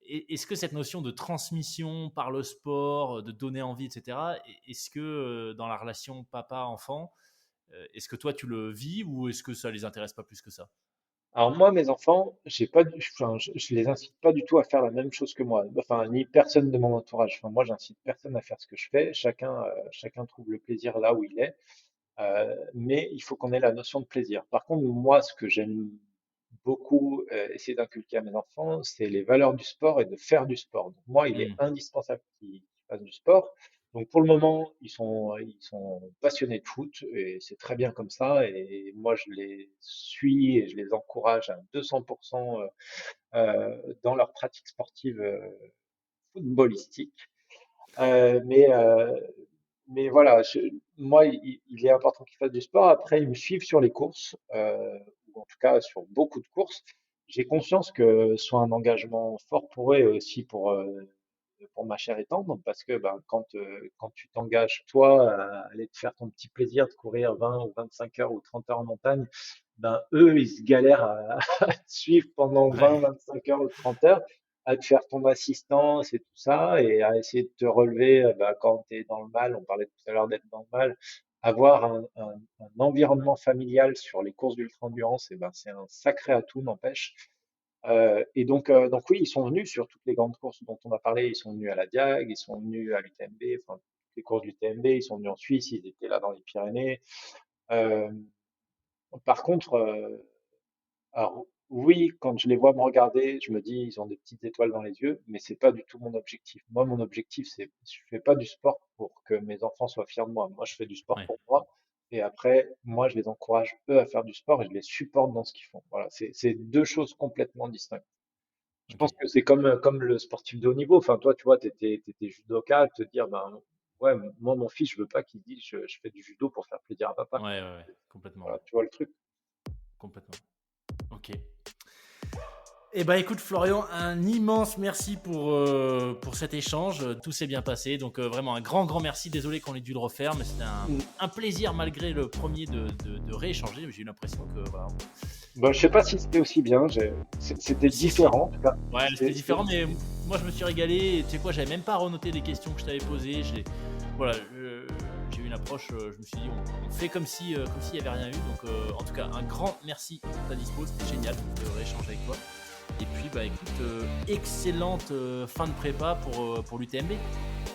est-ce que cette notion de transmission par le sport, de donner envie, etc., est-ce que dans la relation papa-enfant, est-ce que toi tu le vis ou est-ce que ça les intéresse pas plus que ça?
Alors moi, mes enfants, j'ai pas, enfin, je les incite pas du tout à faire la même chose que moi. Enfin, ni personne de mon entourage. Enfin, moi, j'incite personne à faire ce que je fais. Chacun trouve le plaisir là où il est. Mais il faut qu'on ait la notion de plaisir. Par contre, moi, ce que j'aime beaucoup essayer d'inculquer à mes enfants, c'est les valeurs du sport et de faire du sport. Donc, moi, il est
Hmm.
indispensable qu'ils fassent du sport. Donc pour le moment, ils sont passionnés de foot et c'est très bien comme ça. Et moi, je les suis et je les encourage à 200% dans leur pratique sportive footballistique. Euh, mais, euh, mais voilà, moi, il est important qu'ils fassent du sport. Après, ils me suivent sur les courses, ou en tout cas sur beaucoup de courses. J'ai conscience que ce soit un engagement fort pour eux et aussi pour pour ma chère et tendre, parce que quand tu t'engages, toi, à aller te faire ton petit plaisir de courir 20 ou 25 heures ou 30 heures en montagne, eux, ils se galèrent à te suivre pendant
Ouais.
20, 25 heures ou 30 heures, à te faire ton assistance et tout ça, et à essayer de te relever quand tu es dans le mal. On parlait tout à l'heure d'être dans le mal. Avoir un environnement familial sur les courses d'ultra-endurance, c'est un sacré atout, n'empêche. Donc oui, ils sont venus sur toutes les grandes courses dont on a parlé. Ils sont venus à la Diag, ils sont venus à l'UTMB, enfin, les courses du TMB, ils sont venus en Suisse, ils étaient là dans les Pyrénées. Euh, Par contre, alors oui, quand je les vois me regarder, je me dis, ils ont des petites étoiles dans les yeux, mais c'est pas du tout mon objectif. Moi, mon objectif, je fais pas du sport pour que mes enfants soient fiers de moi. Moi, je fais du sport
Ouais.
pour moi. Et après, moi, je les encourage, eux, à faire du sport et je les supporte dans ce qu'ils font. Voilà, c'est deux choses complètement distinctes. Je
Ok.
pense que c'est comme le sportif de haut niveau. Enfin, toi, tu vois, t'étais judoka, te dire, ouais, moi, mon fils, je veux pas qu'il dise, je fais du judo pour faire plaisir à papa.
Ouais, ouais, ouais. Complètement.
Voilà, tu vois le truc.
Complètement. Ok. Eh ben écoute Florian, un immense merci pour cet échange. Tout s'est bien passé, donc vraiment un grand merci. Désolé qu'on ait dû le refaire, mais c'était un plaisir malgré le premier de rééchanger. J'ai eu l'impression que voilà.
Je sais pas si c'était aussi bien. C'était
Si, si.
différent, en tout cas.
Ouais, c'était différent, mais moi je me suis régalé. Et tu sais quoi, j'avais même pas renoté les questions que je t'avais posées. Voilà, j'ai eu une approche. Je me suis dit, on fait comme s'il y avait rien eu. Donc en tout cas, un grand merci pour ta dispo. C'était génial de rééchanger avec toi. Et puis, écoute, excellente fin de prépa pour l'UTMB.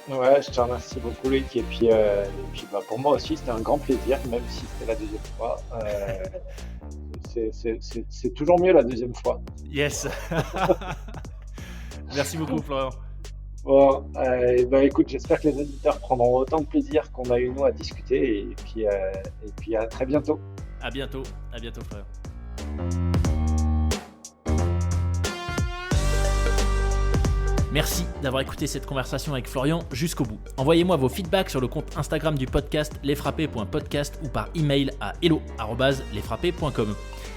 Ouais, je te remercie beaucoup, Loïc. Et puis, pour moi aussi, c'était un grand plaisir, même si c'était la deuxième fois. C'est toujours mieux la deuxième fois.
Yes. Merci beaucoup, Florian.
Bon, écoute, j'espère que les auditeurs prendront autant de plaisir qu'on a eu nous à discuter. Et puis à très bientôt.
À bientôt, Florian. Merci d'avoir écouté cette conversation avec Florian jusqu'au bout. Envoyez-moi vos feedbacks sur le compte Instagram du podcast lesfrappés.podcast ou par email à hello@lesfrappés.com.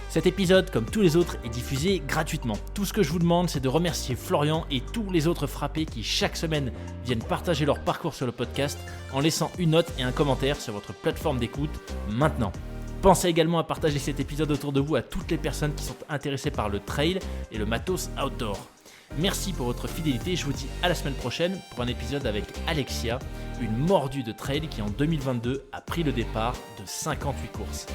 Cet épisode, comme tous les autres, est diffusé gratuitement. Tout ce que je vous demande, c'est de remercier Florian et tous les autres frappés qui chaque semaine viennent partager leur parcours sur le podcast en laissant une note et un commentaire sur votre plateforme d'écoute maintenant. Pensez également à partager cet épisode autour de vous à toutes les personnes qui sont intéressées par le trail et le matos outdoor. Merci pour votre fidélité, je vous dis à la semaine prochaine pour un épisode avec Alexia, une mordue de trail qui en 2022 a pris le départ de 58 courses.